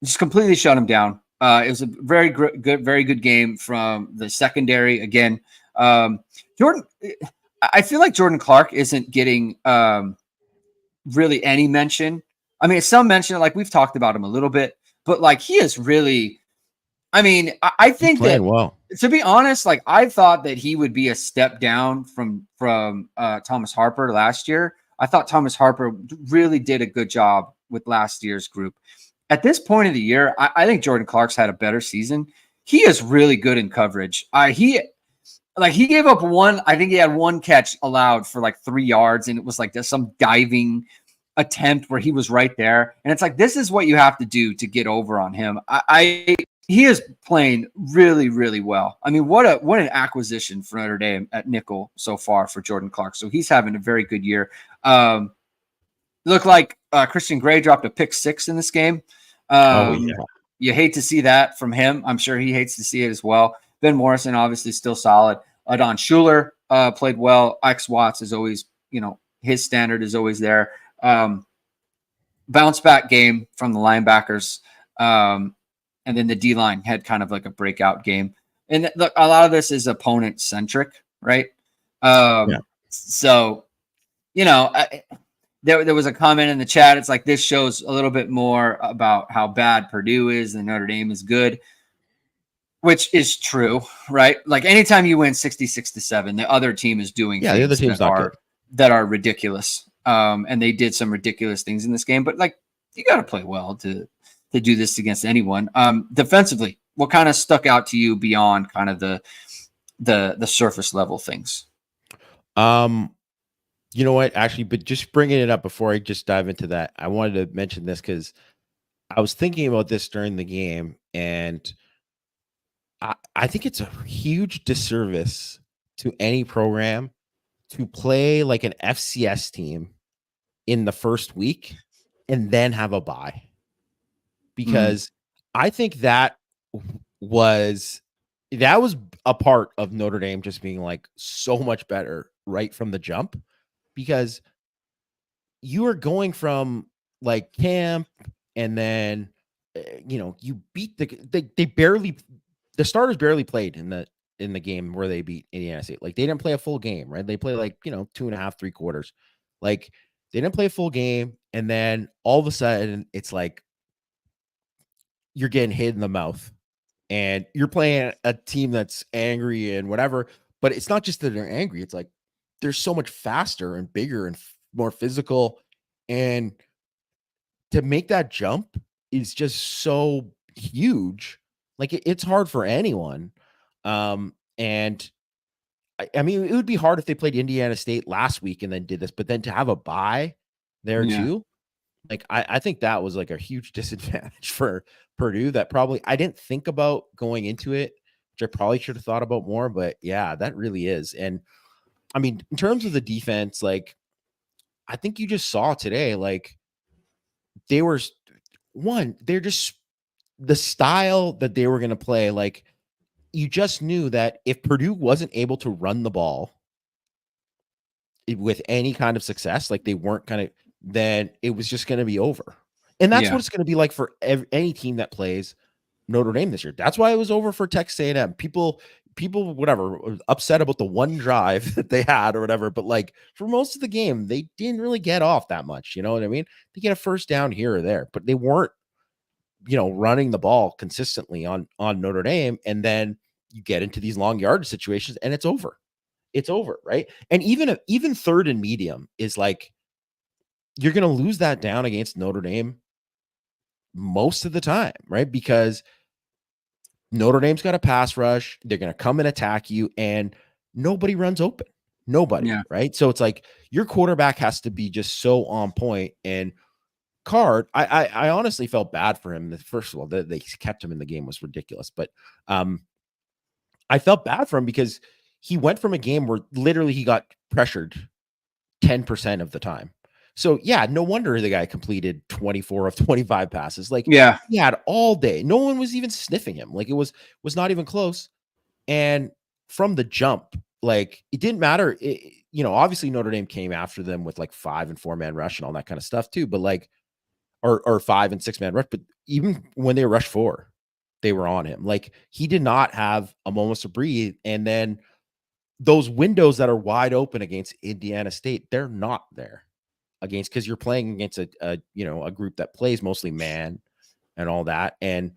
Just completely shut them down. It was a very good game from the secondary. Again, Jordan, I feel like Jordan Clark isn't getting really any mention. I mean, some mention, like we've talked about him a little bit, but like he is really. I mean, I think that well. To be honest, like I thought that he would be a step down from Thomas Harper last year. I thought Thomas Harper really did a good job with last year's group. At this point of the year, I think Jordan Clark's had a better season. He is really good in coverage. He gave up one. I think he had one catch allowed for like 3 yards, and it was like some diving attempt where he was right there. And it's like, this is what you have to do to get over on him. He is playing really, really well. I mean, what an acquisition for Notre Dame at nickel so far for Jordan Clark. So he's having a very good year. Looked like Christian Gray dropped a pick 6 in this game. You hate to see that from him. I'm sure he hates to see it as well. Ben Morrison, obviously, still solid. Don Schuler played well. X Watts is always, his standard is always there. Bounce back game from the linebackers. And then the D-line had kind of like a breakout game. And look, a lot of this is opponent centric, right? So, there was a comment in the chat. It's like, this shows a little bit more about how bad Purdue is and Notre Dame is good, which is true, right? Like, anytime you win 66-7, the other team is doing things the other team's that are ridiculous. And they did some ridiculous things in this game, but like, you got to play well to do this against anyone. Defensively, what kind of stuck out to you beyond kind of the surface level things? You know what, actually, but just bringing it up before I just dive into that, I wanted to mention this because I was thinking about this during the game, and I think it's a huge disservice to any program to play like an FCS team in the first week and then have a bye. Because I think that was a part of Notre Dame just being like so much better right from the jump, because you are going from like camp and then you beat the starters barely played in the game where they beat Indiana State. Like, they didn't play a full game, right? They play like 2.5, 3 quarters. Like, they didn't play a full game, and then all of a sudden it's like you're getting hit in the mouth and you're playing a team that's angry and whatever, but it's not just that they're angry. It's like, they're so much faster and bigger and more physical. And to make that jump is just so huge. Like, it's hard for anyone. And I mean, it would be hard if they played Indiana State last week and then did this, but then to have a bye there too, like, I think that was like a huge disadvantage for Purdue that probably I didn't think about going into it, which I probably should have thought about more. But yeah, that really is. And I mean, in terms of the defense, like, I think you just saw today, like, they're just the style that they were going to play. Like, you just knew that if Purdue wasn't able to run the ball with any kind of success, like they weren't then it was just going to be over. And that's what it's going to be like for any team that plays Notre Dame this year. That's why it was over for Texas A&M. People, whatever, upset about the one drive that they had or whatever. But like, for most of the game, they didn't really get off that much. You know what I mean? They get a first down here or there, but they weren't, running the ball consistently on Notre Dame. And then you get into these long yardage situations and it's over. It's over, right? And even third and medium is like, you're going to lose that down against Notre Dame most of the time, right? Because Notre Dame's got a pass rush. They're going to come and attack you, and nobody runs open. Nobody, right? So it's like your quarterback has to be just so on point. And Card, I honestly felt bad for him. First of all, they kept him in the game was ridiculous. But I felt bad for him because he went from a game where literally he got pressured 10% of the time. So yeah, no wonder the guy completed 24 of 25 passes. Like, he had all day. No one was even sniffing him. Like, it was not even close. And from the jump, like, it didn't matter. Obviously Notre Dame came after them with like 5 and 4-man rush and all that kind of stuff too. But like, or 5 and 6-man rush. But even when they rushed 4, they were on him. Like, he did not have a moment to breathe. And then those windows that are wide open against Indiana State, they're not there against, because you're playing against a group that plays mostly man and all that. And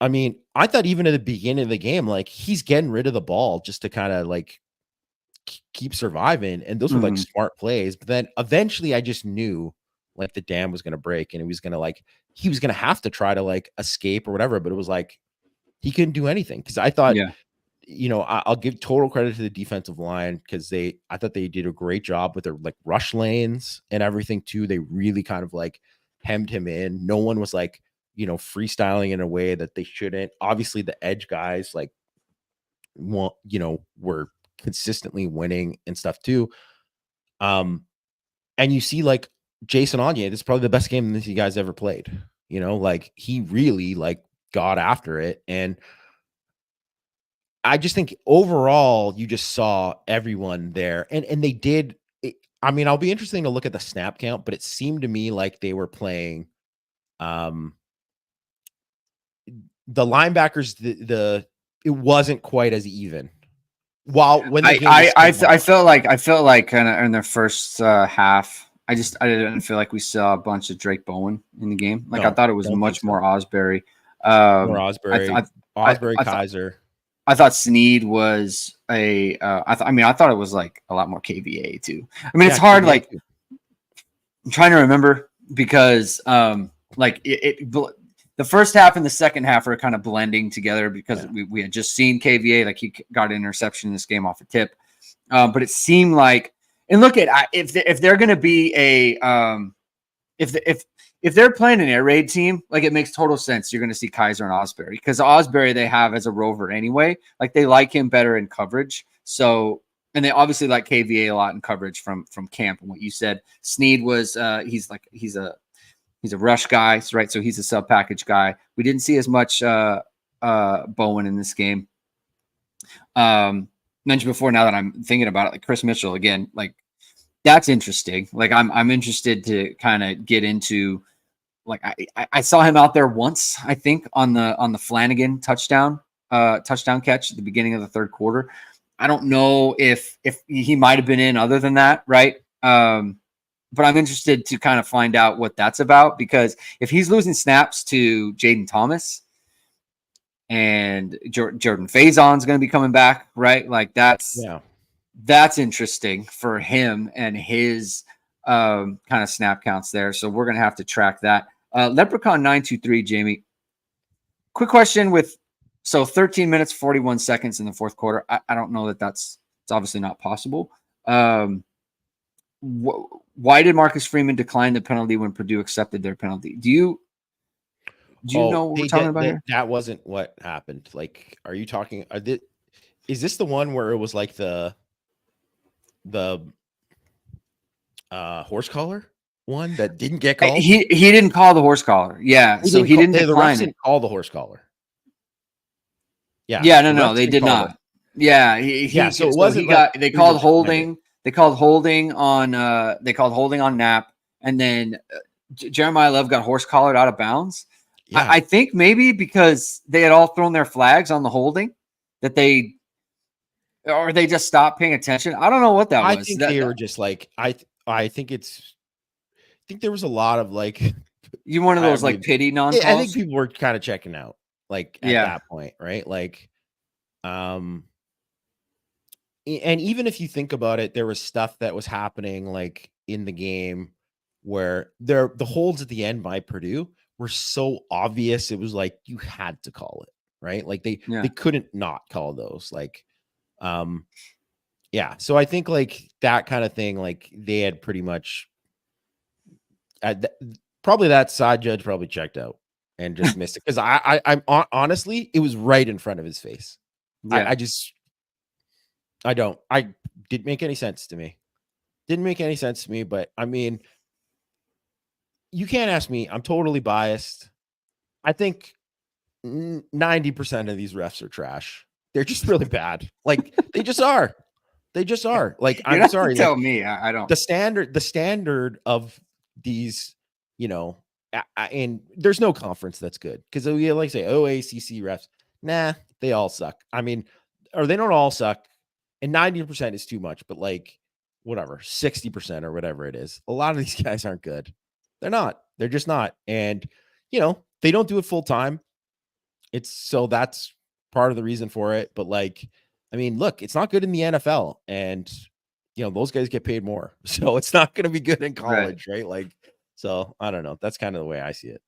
I mean, I thought even at the beginning of the game, like, he's getting rid of the ball just to kind of like keep surviving. And those were like smart plays. But then eventually I just knew like the dam was going to break, and he was going to have to try to like escape or whatever. But it was like, he couldn't do anything. Cause I thought I'll give total credit to the defensive line because I thought they did a great job with their like rush lanes and everything too. They really kind of like hemmed him in. No one was like, freestyling in a way that they shouldn't. Obviously, the edge guys like, were consistently winning and stuff too. And you see like Jason Onyé, this is probably the best game that you guys ever played. Like he really like got after it. And I just think overall you just saw everyone there and they did. I'll be interesting to look at the snap count, but it seemed to me like they were playing the linebackers, it wasn't quite as even. While when the game I felt like kind of in their first half, I didn't feel like we saw a bunch of Drake Bowen in the game. Like I thought it was much more Osbury. More Osbury, Kaiser. I thought Sneed was I thought it was like a lot more KVA too. I mean, it's hard. KVA like too. I'm trying to remember because like the first half and the second half are kind of blending together because we had just seen KVA, like he got an interception in this game off a tip. But it seemed like, and look at if they're going to be if they're playing an air raid team, like it makes total sense. You're going to see Kaiser and Osbury because Osbury they have as a rover anyway. Like they like him better in coverage. So, and they obviously like KVA a lot in coverage from camp. And what you said, Sneed was he's a rush guy, right? So he's a sub package guy. We didn't see as much Bowen in this game. Mentioned before, now that I'm thinking about it, like Chris Mitchell again, like that's interesting. Like I'm interested to kind of get into. Like I saw him out there once, I think on the Flammang touchdown catch at the beginning of the third quarter. I don't know if he might have been in other than that, right? But I'm interested to kind of find out what that's about because if he's losing snaps to Jaden Thomas and Jordan Faison's going to be coming back, right? Like that's interesting for him and his kind of snap counts there. So we're going to have to track that. Leprechaun 923, Jamie. Quick question so 13 minutes, 41 seconds in the fourth quarter. I don't know it's obviously not possible. Why did Marcus Freeman decline the penalty when Purdue accepted their penalty? Do you know what we're talking about here? That wasn't what happened. Like, are you talking? Is this the one where it was like the horse collar one that didn't get called? He didn't call the horse collar. Yeah, he didn't decline. Didn't call the horse collar. Yeah. Yeah. No, they did not. Yeah. So it wasn't. They called holding. They called holding on Knapp, and then Jeremiah Love got horse collared out of bounds. Yeah. I think maybe because they had all thrown their flags on the holding that they just stopped paying attention. I don't know what that was. I think they were just like I think there was a lot of like you one of those like pity non-calls. I think people were kind of checking out like at that point, right? Like and even if you think about it, there was stuff that was happening like in the game where the holds at the end by Purdue were so obvious. It was like you had to call it, right? Like they couldn't not call those. Like, So I think like that kind of thing, like they had pretty much probably that side judge probably checked out and just missed it because I'm honestly, it was right in front of his face. Yeah. I didn't make any sense to me. Didn't make any sense to me, but I mean, you can't ask me. I'm totally biased. I think 90% of these refs are trash. They're just really bad. Like they just are. They just are. Like I'm sorry. Tell me, I don't. The standard of these, and there's no conference that's good because we like say OACC refs. Nah, they all suck. I mean, or they don't all suck. And 90% is too much, but like whatever, 60% or whatever it is. A lot of these guys aren't good. They're not. They're just not. And, they don't do it full time. So that's part of the reason for it. But like, I mean, look, it's not good in the NFL. And, those guys get paid more. So it's not going to be good in college, right? Like, so I don't know. That's kind of the way I see it.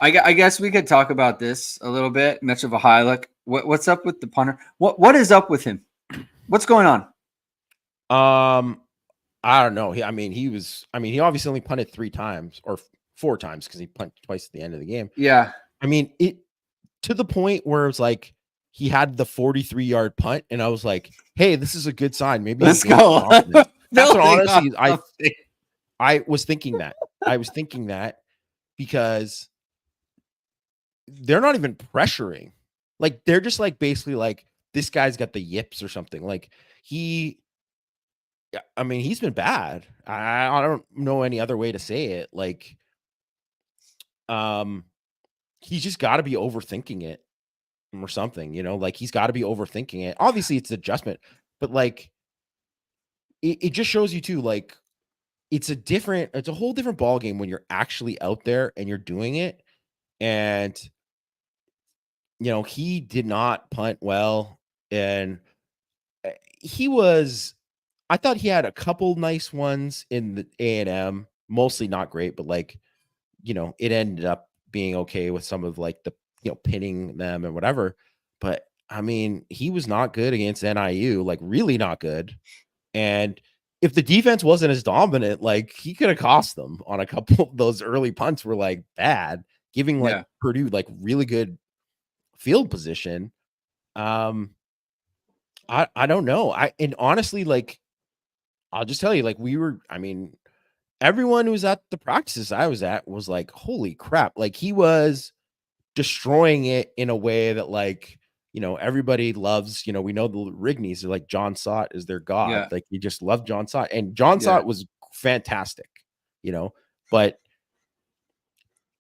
I guess we could talk about this a little bit. Mitchell Vahilek. What's up with the punter? What is up with him? What's going on? I don't know. He obviously only punted 3 times or 4 times because he punted twice at the end of the game. Yeah. I mean, it to the point where it's like he had the 43-yard punt, and I was like, "Hey, this is a good sign. Maybe Let's go." That's what honestly I was thinking that. I was thinking that because they're not even pressuring. Like they're just like basically like this guy's got the yips or something. Like he's been bad. I don't know any other way to say it. Like, he's just got to be overthinking it or something, like he's got to be overthinking it. Obviously it's adjustment, but like, it just shows you too, like it's a whole different ball game when you're actually out there and you're doing it. And, he did not punt well. And I thought he had a couple nice ones in the A&M, mostly not great, but like, it ended up being okay with some of like the, pinning them and whatever. But I mean, he was not good against NIU, like really not good. And if the defense wasn't as dominant, like he could have cost them on a couple of those early punts were like bad, giving like Purdue like really good field position. I don't know. And honestly, like I'll just tell you, like everyone who was at the practices I was at was like, holy crap. Like he was destroying it in a way that like, everybody loves, we know the Rigneys are like John Sott is their god. Yeah. Like you just love John Sott, and John Sott was fantastic, but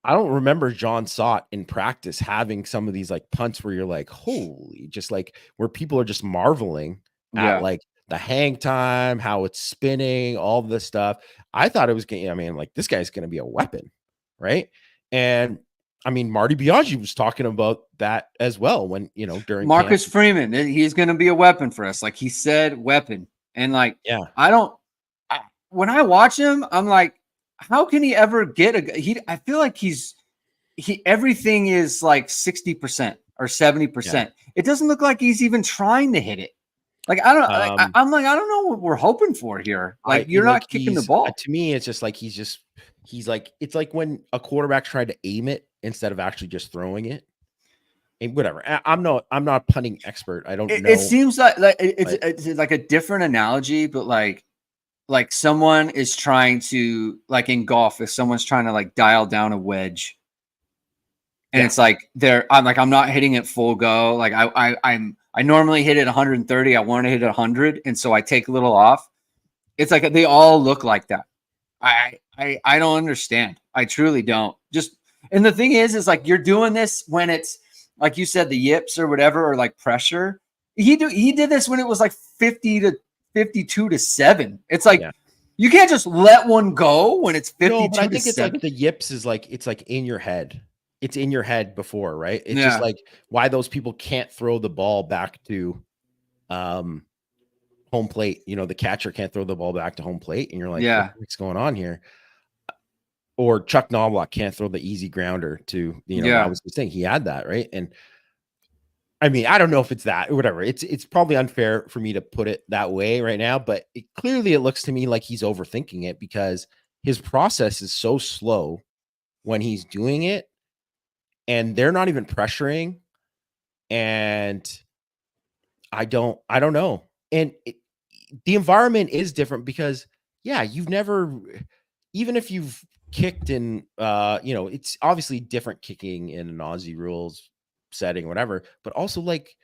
I don't remember John Sott in practice having some of these like punts where you're like, holy, just like where people are just marveling at like the hang time, how it's spinning, all this stuff. I thought it was like this guy's going to be a weapon. Right. And I mean, Marty Biaggi was talking about that as well when, during Marcus camp. Freeman, he's going to be a weapon for us. Like he said, weapon. And like, yeah, when I watch him, I'm like, how can he ever get I feel like everything is like 60% or 70%. Yeah. It doesn't look like he's even trying to hit it. Like, I don't, I'm like, I don't know what we're hoping for here. Like, you're not kicking the ball. To me, it's just like, he's like, it's like when a quarterback tried to aim it instead of actually just throwing it. And whatever. I'm not a punting expert. I don't know. It seems like it's like a different analogy, but like someone is trying to, like in golf, if someone's trying to like dial down a wedge, and it's like I'm not hitting it full go. Like I normally hit it 130. I want to hit it 100, and so I take a little off. It's like they all look like that. I don't understand. I truly don't. And the thing is like you're doing this when it's like you said, the yips or whatever, or like pressure. He did this when it was like 52-7. It's like you can't just let one go when it's 52. No, but I think it's like the yips is like it's like in your head. It's in your head before, right? It's just like why those people can't throw the ball back to home plate. The catcher can't throw the ball back to home plate, and you're like, what's going on here? Or Chuck Knobloch can't throw the easy grounder to, I was just saying he had that, right? And I mean, I don't know if it's that or whatever. It's probably unfair for me to put it that way right now, but clearly it looks to me like he's overthinking it because his process is so slow when he's doing it, and they're not even pressuring. And I don't know. And the environment is different because you've never, even if you've kicked in, it's obviously different kicking in an Aussie rules setting, whatever, but also like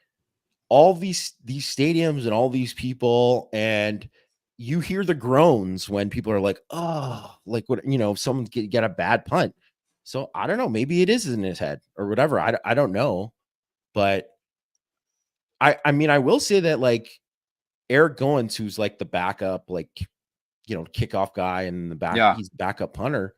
all these stadiums and all these people, and you hear the groans when people are like, oh, like what, if someone get a bad punt. So I don't know, maybe it is in his head or whatever. I don't know, but I mean, I will say that like Eric Goins, who's like the backup, like, kickoff guy and the back, he's backup punter.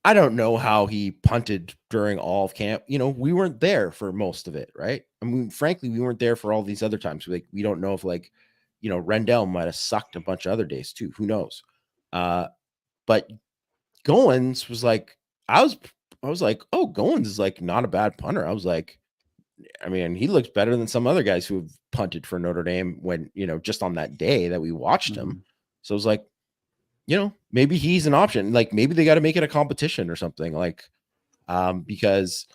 I don't know how he punted during all of camp. We weren't there for most of it, right? I mean, frankly, we weren't there for all these other times. Like, we don't know if like, Rendell might have sucked a bunch of other days too. Who knows? But Goins was like, I was I was like, oh, Goins is like not a bad punter. I was like, I mean, he looks better than some other guys who have punted for Notre Dame when, just on that day that we watched him. So I was like, maybe he's an option. Like maybe they got to make it a competition or something, like, because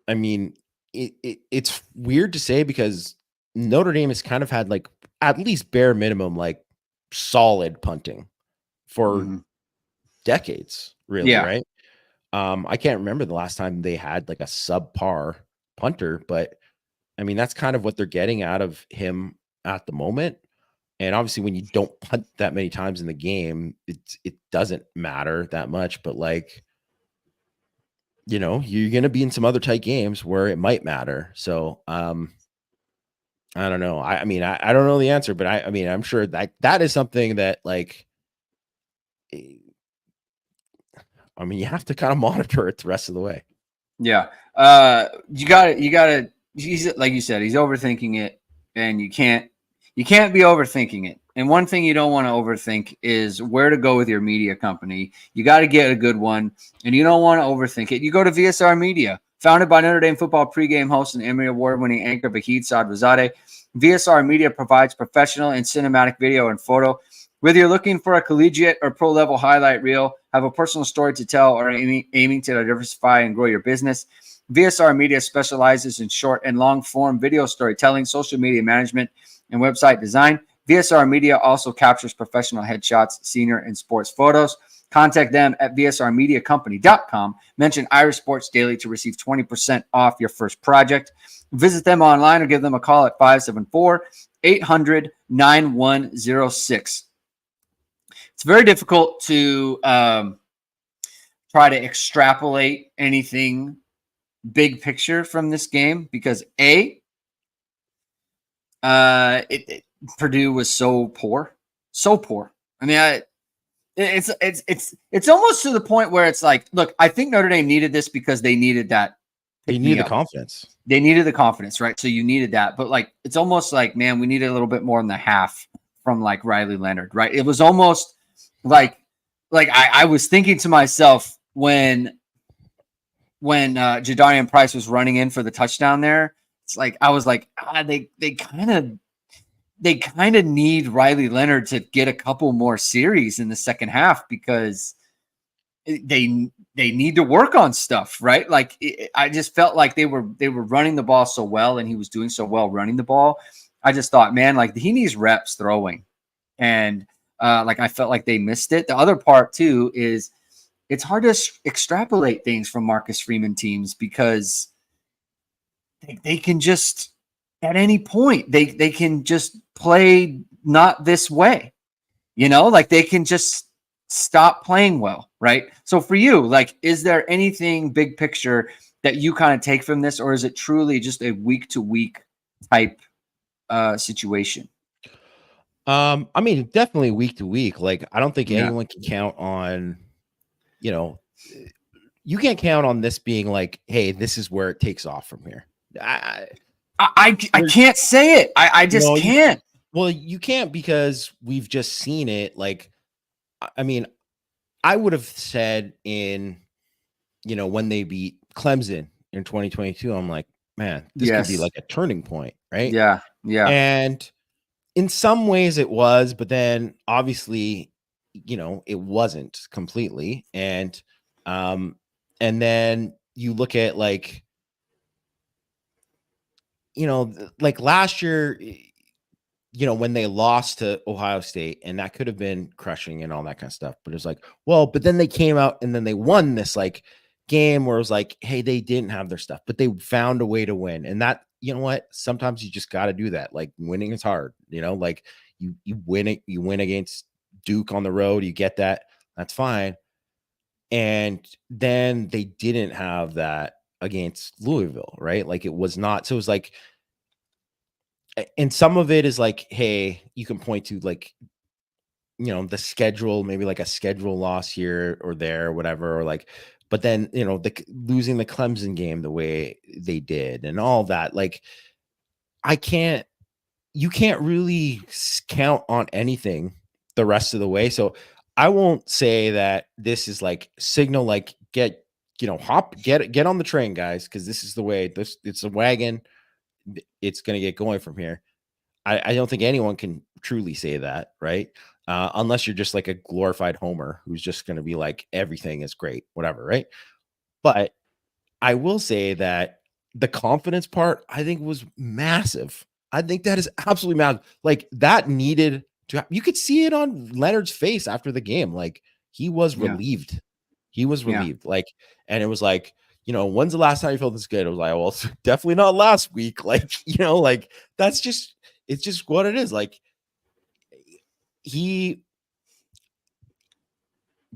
I mean, it's weird to say because Notre Dame has kind of had like at least bare minimum, like solid punting for decades, really, Yeah. right? I can't remember the last time they had like a subpar punter, but I mean, that's kind of what they're getting out of him at the moment. And obviously, when you don't punt that many times in the game, it doesn't matter that much. But like, you're going to be in some other tight games where it might matter. So, I don't know. I mean, I don't know the answer, but I mean, I'm sure that is something that like, I mean, you have to kind of monitor it the rest of the way. Yeah. You gotta, he's like you said, he's overthinking it, and you can't be overthinking it. And one thing you don't want to overthink is where to go with your media company. You got to get a good one, and you don't want to overthink it. You go to VSR Media, founded by Notre Dame football pregame host and Emmy Award-winning anchor Vahid Sadrazadeh. VSR Media provides professional and cinematic video and photo. Whether you're looking for a collegiate or pro-level highlight reel, have a personal story to tell, or aiming to diversify and grow your business, VSR Media specializes in short and long-form video storytelling, social media management, and website design. VSR Media also captures professional headshots, senior, and sports photos. Contact them at vsrmediacompany.com. Mention Irish Sports Daily to receive 20% off your first project. Visit them online or give them a call at 574-800-9106. It's very difficult to try to extrapolate anything big picture from this game because Purdue was so poor. I mean, it's almost to the point where it's like, look, I think Notre Dame needed this because they needed that. They needed the confidence. They needed the confidence, right? So you needed that, but like, it's almost like, man, we needed a little bit more than the half from like Riley Leonard, right? It was almost like I was thinking to myself when Jadarian Price was running in for the touchdown there, it's like I was like, they kind of need Riley Leonard to get a couple more series in the second half because they need to work on stuff, right? Like I just felt like they were running the ball so well, and he was doing so well running the ball. I just thought, man, like he needs reps throwing, and like I felt like they missed it. The other part too is it's hard to extrapolate things from Marcus Freeman teams because they can just at any point they can just play not this way, like they can just stop playing well, right? So for you, like, is there anything big picture that you kind of take from this, or is it truly just a week to week type situation? I mean, definitely week to week. Like, I don't think anyone can count on, you can't count on this being like, hey, this is where it takes off from here. I can't say it. I just can't. Well, you can't because we've just seen it. Like, I mean, I would have said when they beat Clemson in 2022, I'm like, man, this could be like a turning point, right? Yeah. And in some ways it was, but then obviously, it wasn't completely. And then you look at like, like last year, when they lost to Ohio State, and that could have been crushing and all that kind of stuff. But it was like, well, but then they came out and then they won this like game where it was like, hey, they didn't have their stuff, but they found a way to win. And that, you know what? Sometimes you just got to do that. Like winning is hard, like you win it, you win against Duke on the road, you get that, that's fine. And then they didn't have that against Louisville, right? Like it was not, so it was like, and some of it is like, hey, you can point to like, the schedule, maybe like a schedule loss here or there or whatever, or like, but then, losing the Clemson game the way they did and all that, like, you can't really count on anything the rest of the way. So I won't say that this is like signal, like get on the train, guys, because this is the way. It's a wagon. It's going to get going from here. I don't think anyone can truly say that, right? Unless you're just like a glorified homer who's just going to be like, everything is great, whatever, right? But I will say that the confidence part, I think, was massive. I think that is absolutely massive. Like, that needed to, you could see it on Leonard's face after the game. Like, he was relieved. He was relieved. Like, and it was like, when's the last time you felt this good? It was like, well, definitely not last week. Like, like, it's just what it is. Like,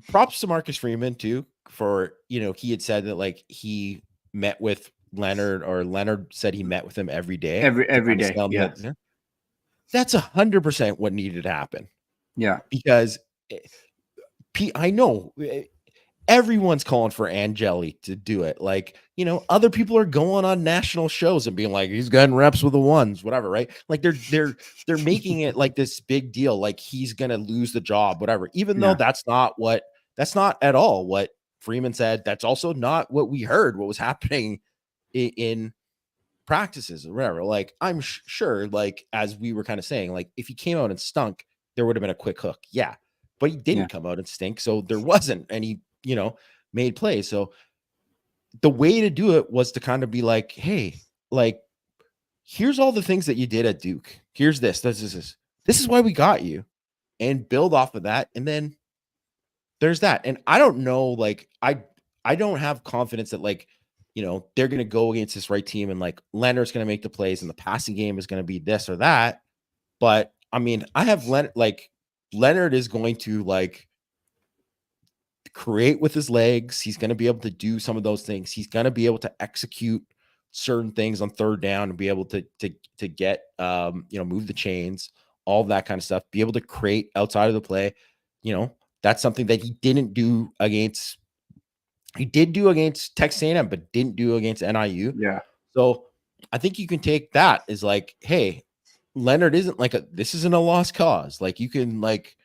props to Marcus Freeman too, for, he had said that, like, he met with Leonard, or Leonard said he met with him every day. Every day. Yeah. That's 100% what needed to happen. Yeah. Because I know everyone's calling for Angeli to do it. Like, other people are going on national shows and being like, he's getting reps with the ones, whatever, right? Like, they're making it like this big deal, like he's gonna lose the job, whatever. Even though that's not at all what Freeman said. That's also not what we heard, what was happening in practices or whatever. Like, I'm sure, like, as we were kind of saying, like, if he came out and stunk, there would have been a quick hook. Yeah. But he didn't come out and stink. So there wasn't any, made plays. So the way to do it was to kind of be like, hey, like, here's all the things that you did at Duke. Here's this. This is why we got you, and build off of that. And then there's that. And I don't know, like, I don't have confidence that, like, they're going to go against this right team and, like, Leonard's going to make the plays and the passing game is going to be this or that. But I mean, I have Leonard is going to, like, create with his legs. He's going to be able to do some of those things. He's going to be able to execute certain things on third down and be able to get, move the chains, all of that kind of stuff, be able to create outside of the play. That's something that he didn't do against. He did do against Texas A&M, but didn't do against NIU. Yeah. So I think you can take that as like, hey, Leonard isn't like this isn't a lost cause. Like, you can, like,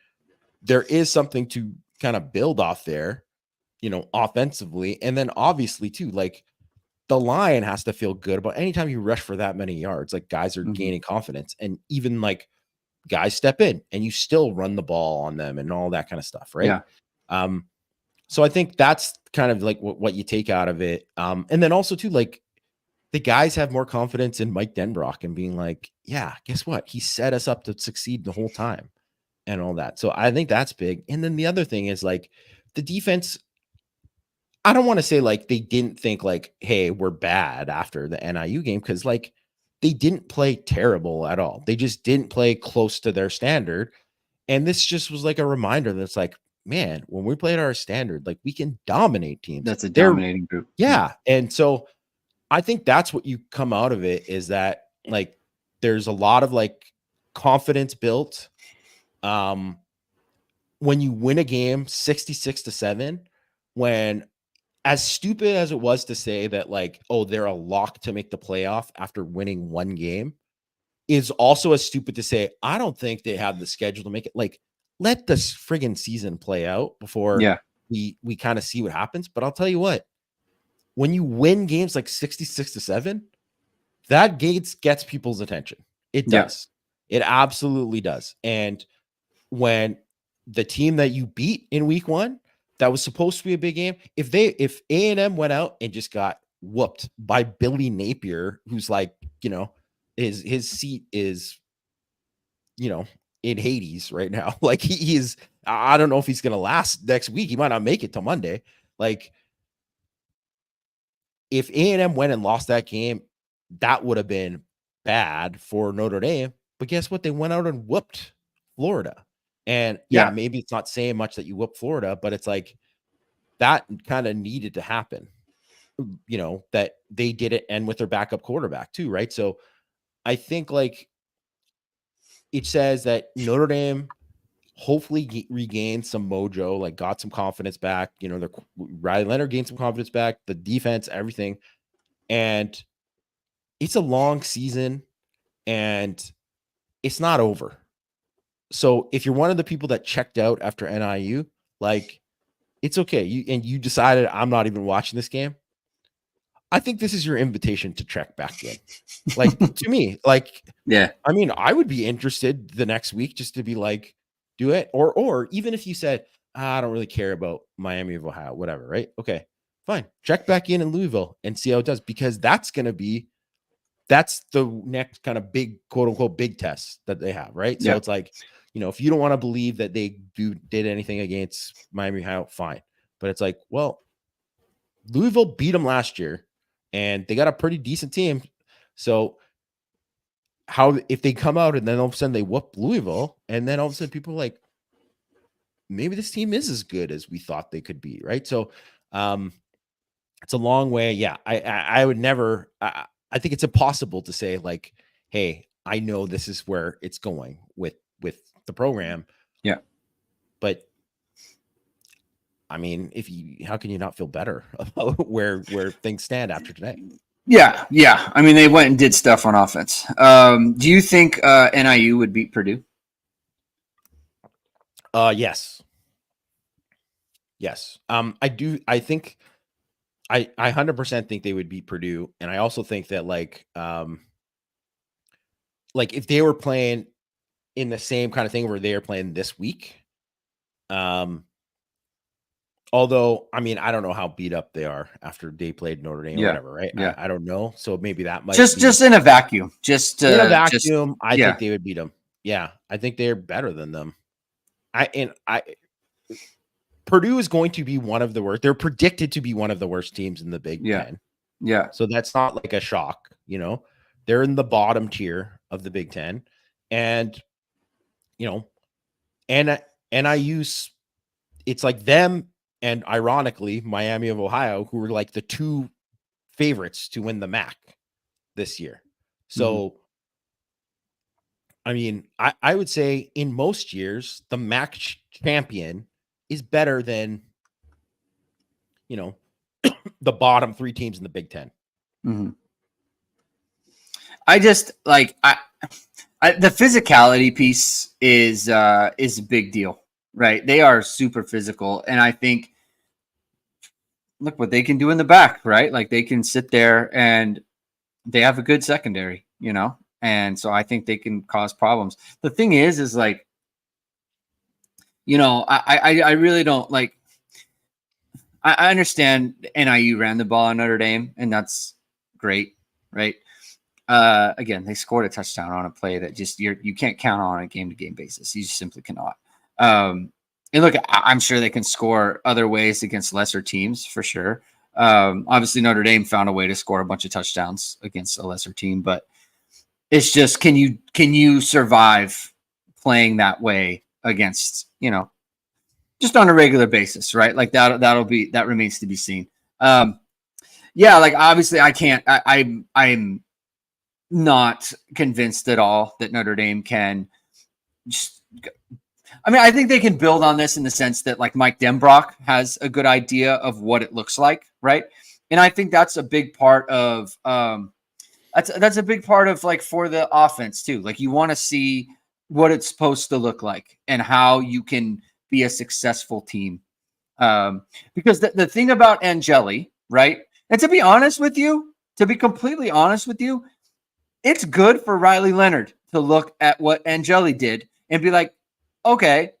there is something to kind of build off there, offensively. And then obviously too, like, the line has to feel good about anytime you rush for that many yards. Like, guys are gaining confidence, and even, like, guys step in and you still run the ball on them and all that kind of stuff. Right. Yeah. So I think that's kind of like what you take out of it. And then also too, like, the guys have more confidence in Mike Denbrock and being like, yeah, guess what? He set us up to succeed the whole time and all that. So I think that's big. And then the other thing is, like, the defense, I don't want to say, like, they didn't think, like, hey, we're bad after the NIU game, because, like, they didn't play terrible at all. They just didn't play close to their standard. And this just was like a reminder that's like, man, when we played our standard, like, we can dominate teams. That's a dominating group. Yeah. And so I think that's what you come out of it, is that, like, there's a lot of, like, confidence built. When you win a game 66-7, when, as stupid as it was to say that, like, oh, they're a lock to make the playoff after winning one game, is also as stupid to say, I don't think they have the schedule to make it. Like, let this friggin' season play out before we kind of see what happens. But I'll tell you what, when you win games like 66-7, that gets people's attention. It does. It absolutely does. And when the team that you beat in week one, that was supposed to be a big game, if A&M went out and just got whooped by Billy Napier, who's like, his seat is, in Hades right now. Like, he is, I don't know if he's going to last next week. He might not make it till Monday. Like, if A&M went and lost that game, that would have been bad for Notre Dame. But guess what? They went out and whooped Florida. And maybe it's not saying much that you whooped Florida, but it's like, that kind of needed to happen, that they did it, and with their backup quarterback too, right? So I think, like, it says that Notre Dame hopefully regained some mojo, like, got some confidence back. Riley Leonard gained some confidence back, the defense, everything. And it's a long season and it's not over. So if you're one of the people that checked out after NIU, like, it's okay. You decided I'm not even watching this game. I think this is your invitation to check back in. Like, to me, like, Yeah. I mean, I would be interested the next week just to be like, do it. Or even if you said, I don't really care about Miami of Ohio, whatever, right? Okay, fine. Check back in Louisville and see how it does, because that's the next kind of big, quote unquote, big test that they have, right? So Yeah. it's like, if you don't want to believe that they did anything against Miami of Ohio, fine. But it's like, well, Louisville beat them last year and they got a pretty decent team. So how, if they come out and then all of a sudden they whoop Louisville, and then all of a sudden people are like, maybe this team is as good as we thought they could be, right? So it's a long way. Yeah, I would never. I think it's impossible to say like, hey, I know this is where it's going with the program. Yeah. But I mean, how can you not feel better about where things stand after today? Yeah. Yeah. I mean, they went and did stuff on offense. Do you think NIU would beat Purdue? Yes. Yes. I do. I think I 100% think they would beat Purdue. And I also think that like if they were playing in the same kind of thing where they are playing this week, although, I mean, I don't know how beat up they are after they played Notre Dame or whatever, right? Yeah. I don't know. So maybe that might just in a vacuum. Just in a vacuum, I yeah. think they would beat them. Yeah, I think they're better than them. Purdue is going to be one of the worst. They're predicted to be one of the worst teams in the Big Ten. Yeah. So that's not like a shock, They're in the bottom tier of the Big Ten. And, and NIU's, it's like them and ironically Miami of Ohio, who were like the two favorites to win the MAC this year. So, I mean, I would say in most years, the MAC champion is better than, the bottom three teams in the Big Ten. Mm-hmm. I just like the physicality piece is a big deal, right? They are super physical, and I think look what they can do in the back, right? Like they can sit there and they have a good secondary, and so I think they can cause problems. The thing is like, I really don't like. I understand NIU ran the ball on Notre Dame, and that's great, right? Again, they scored a touchdown on a play that just you can't count on a game-to-game basis. You just simply cannot. And look, I'm sure they can score other ways against lesser teams for sure. Obviously, Notre Dame found a way to score a bunch of touchdowns against a lesser team, but it's just can you survive playing that way against just on a regular basis, right? Like that remains to be seen. Yeah, like obviously I can't. I'm not convinced at all that Notre Dame can just. I mean, I think they can build on this in the sense that like Mike Denbrock has a good idea of what it looks like, right? And I think that's a big part of that's a big part of like for the offense too. Like you want to see what it's supposed to look like and how you can be a successful team. Because the thing about Angeli, right? And to be honest with you, to be completely honest with you, it's good for Riley Leonard to look at what Angeli did and be like, okay,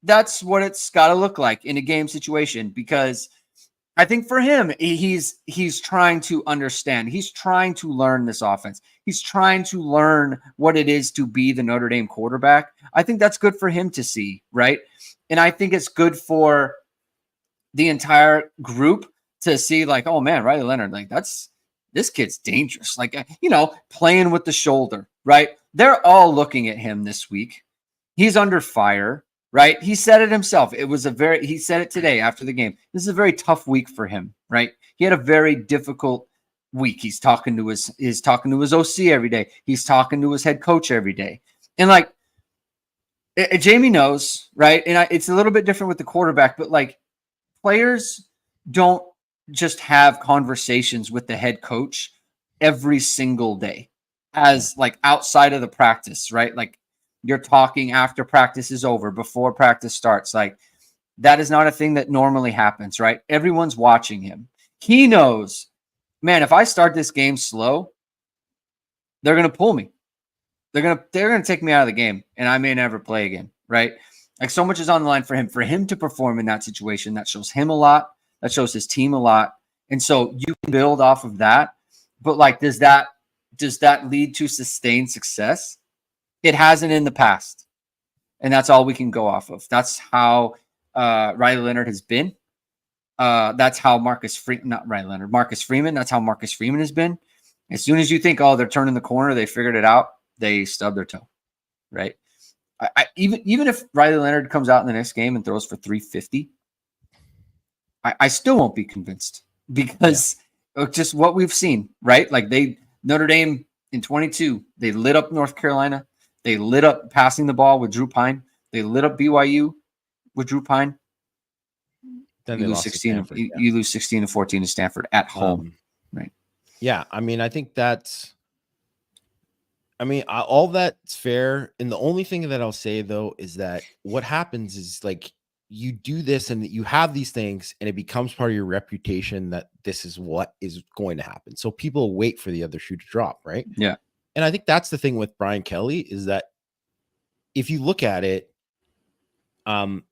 that's what it's got to look like in a game situation. Because I think for him, he's trying to understand. He's trying to learn this offense. He's trying to learn what it is to be the Notre Dame quarterback. I think that's good for him to see, right? And I think it's good for the entire group to see like, oh man, Riley Leonard, like this kid's dangerous. Like, playing with the shoulder, right? They're all looking at him this week. He's under fire, right? He said it himself. He said it today after the game. This is a very tough week for him, right? He had a very difficult week. He's talking to his OC every day. He's talking to his head coach every day. And like, Jamie knows, right? And it's a little bit different with the quarterback, but like players don't just have conversations with the head coach every single day as like outside of the practice, right? Like you're talking after practice is over, before practice starts. Like That is not a thing that normally happens, right? Everyone's watching him. He knows, man, if I start this game slow, they're going to pull me. They're going to take me out of the game, and I may never play again, right? Like, so much is on the line for him. For him to perform in that situation, that shows him a lot. That shows his team a lot. And so you can build off of that. But like, does that lead to sustained success? It hasn't in the past. And that's all we can go off of. That's how Riley Leonard has been. That's how Marcus Freeman That's how Marcus Freeman has been. As soon as you think, oh, they're turning the corner, they figured it out, they stub their toe, right? Even if Riley Leonard comes out in the next game and throws for 350, I still won't be convinced because of just what we've seen, right? Like Notre Dame in 22, they lit up North Carolina. They lit up passing the ball with Drew Pine. They lit up BYU with Drew Pine. Then you lose 16. You lose 16-14 to Stanford at home, right? Yeah, I mean, I think all that's fair. And the only thing that I'll say though is that what happens is like you do this and you have these things, and it becomes part of your reputation that this is what is going to happen. So people wait for the other shoe to drop, right? Yeah. And I think that's the thing with Brian Kelly is that if you look at it, from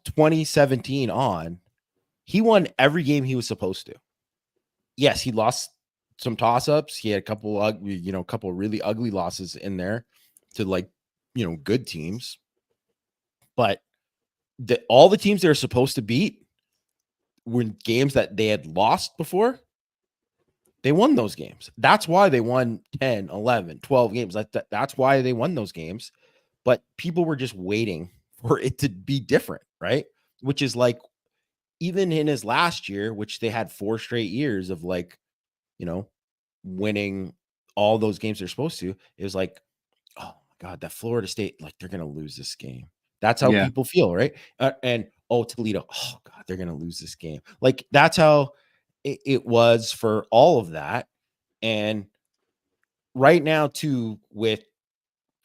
2017 on, he won every game he was supposed to. Yes, he lost some toss-ups. He had a couple of really ugly losses in there to good teams. But all the teams they were supposed to beat were games that they had lost before. They won those games. That's why they won 10, 11, 12 games. That's why they won those games. But people were just waiting for it to be different, right? Which is like, even in his last year, which they had 4 straight years of winning all those games they're supposed to, it was like, oh my God, that Florida State, like they're going to lose this game. That's how people feel, right? Toledo, oh God, they're going to lose this game. Like that's how it was for all of that. And right now too, with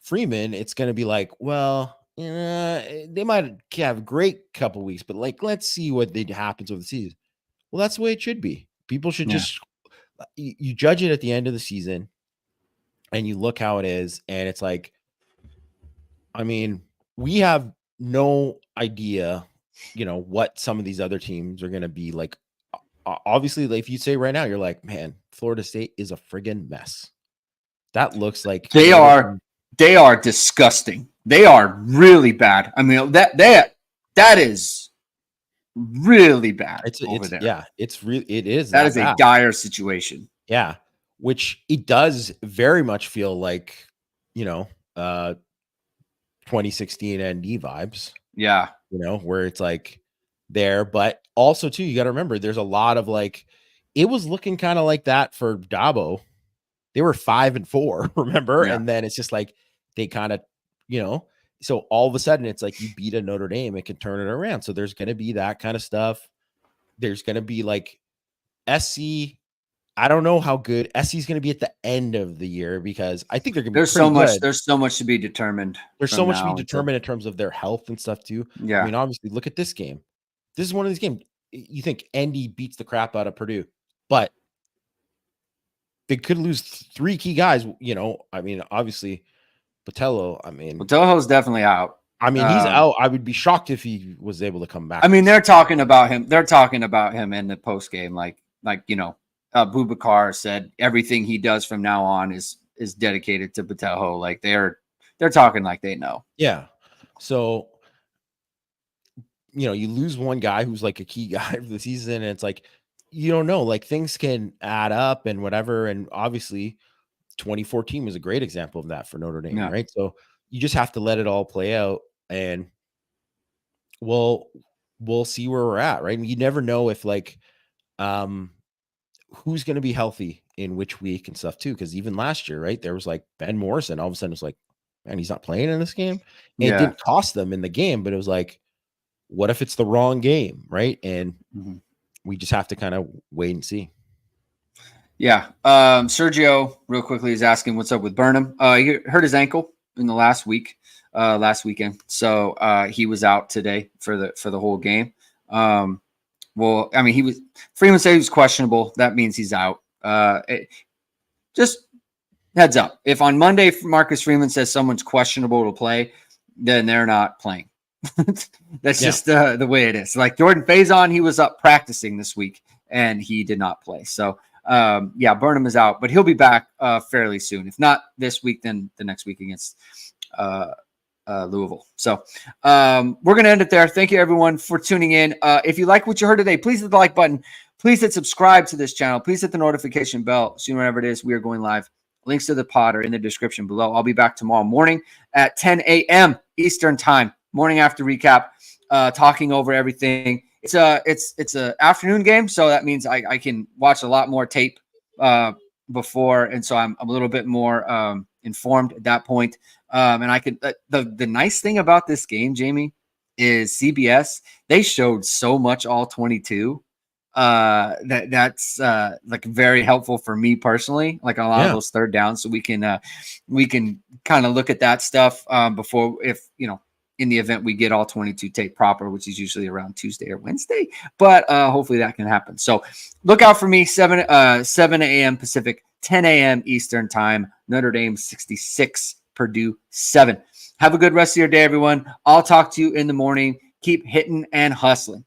Freeman, it's going to be like, well, they might have a great couple weeks, but let's see what happens with the season. Well, that's the way it should be. People should just you judge it at the end of the season, and you look how it is, and it's like, I mean, we have no idea, what some of these other teams are going to be like. Obviously, if you say right now, you're like, man, Florida State is a friggin' mess. That looks like they are disgusting. They are really bad. I mean, that is really bad over there. Yeah, it is. That is a dire situation. Yeah, which it does very much feel like, 2016 ND vibes. Yeah. Where it's like there, but also too, you got to remember there's a lot of it was looking kind of like that for Dabo. They were 5-4, remember? Yeah. And then it's just like they kind of, so all of a sudden it's like you beat a Notre Dame, it can turn it around. So there's going to be that kind of stuff. There's going to be SC. I don't know how good SC is going to be at the end of the year, because I think they're going to be There's so much to be determined. There's so much to be determined in terms of their health and stuff too. Yeah. I mean, obviously, look at this game. This is one of these games. You think Andy beats the crap out of Purdue, but they could lose 3 key guys. I mean, obviously, Botelho's definitely out. I mean, he's out. I would be shocked if he was able to come back. I mean, they're talking about him. They're talking about him in the post game, Boubacar said everything he does from now on is dedicated to Botelho. Like they're talking like they know. Yeah. So, you lose one guy who's like a key guy for the season, and it's like, you don't know, things can add up and whatever. And obviously 2014 was a great example of that for Notre Dame, right? So you just have to let it all play out, and we'll see where we're at, right? And you never know if who's going to be healthy in which week and stuff too. Because even last year, right, there was Ben Morrison, all of a sudden it's like, man, he's not playing in this game. And it didn't cost them in the game, but it was like, what if it's the wrong game, right? And we just have to kind of wait and see. Yeah. Sergio, real quickly, is asking what's up with Burnham. He hurt his ankle in the last week. last weekend. So he was out today for the whole game. Well, I mean, Freeman said he was questionable. That means he's out. Just heads up. If on Monday Marcus Freeman says someone's questionable to play, then they're not playing. That's just the way it is. Like Jordan Faison, he was up practicing this week and he did not play. So Burnham is out, but he'll be back fairly soon. If not this week, then the next week against Louisville. So we're going to end it there. Thank you everyone for tuning in. If you like what you heard today, please hit the like button. Please hit subscribe to this channel. Please hit the notification bell so whenever it is we are going live. Links to the pod are in the description below. I'll be back tomorrow morning at 10 a.m. Eastern time. Morning after recap, talking over everything. It's a afternoon game, so that means I can watch a lot more tape before, and so I'm a little bit more informed at that point. And I could the nice thing about this game, Jamie, is CBS. They showed so much all 22. That's like very helpful for me personally, like a lot of those third downs, so we can kind of look at that stuff before, if in the event we get all 22 tape proper, which is usually around Tuesday or Wednesday, but hopefully that can happen. So look out for me, 7 a.m. Pacific, 10 a.m. Eastern time. Notre Dame 66, Purdue 7. Have a good rest of your day, everyone. I'll talk to you in the morning. Keep hitting and hustling.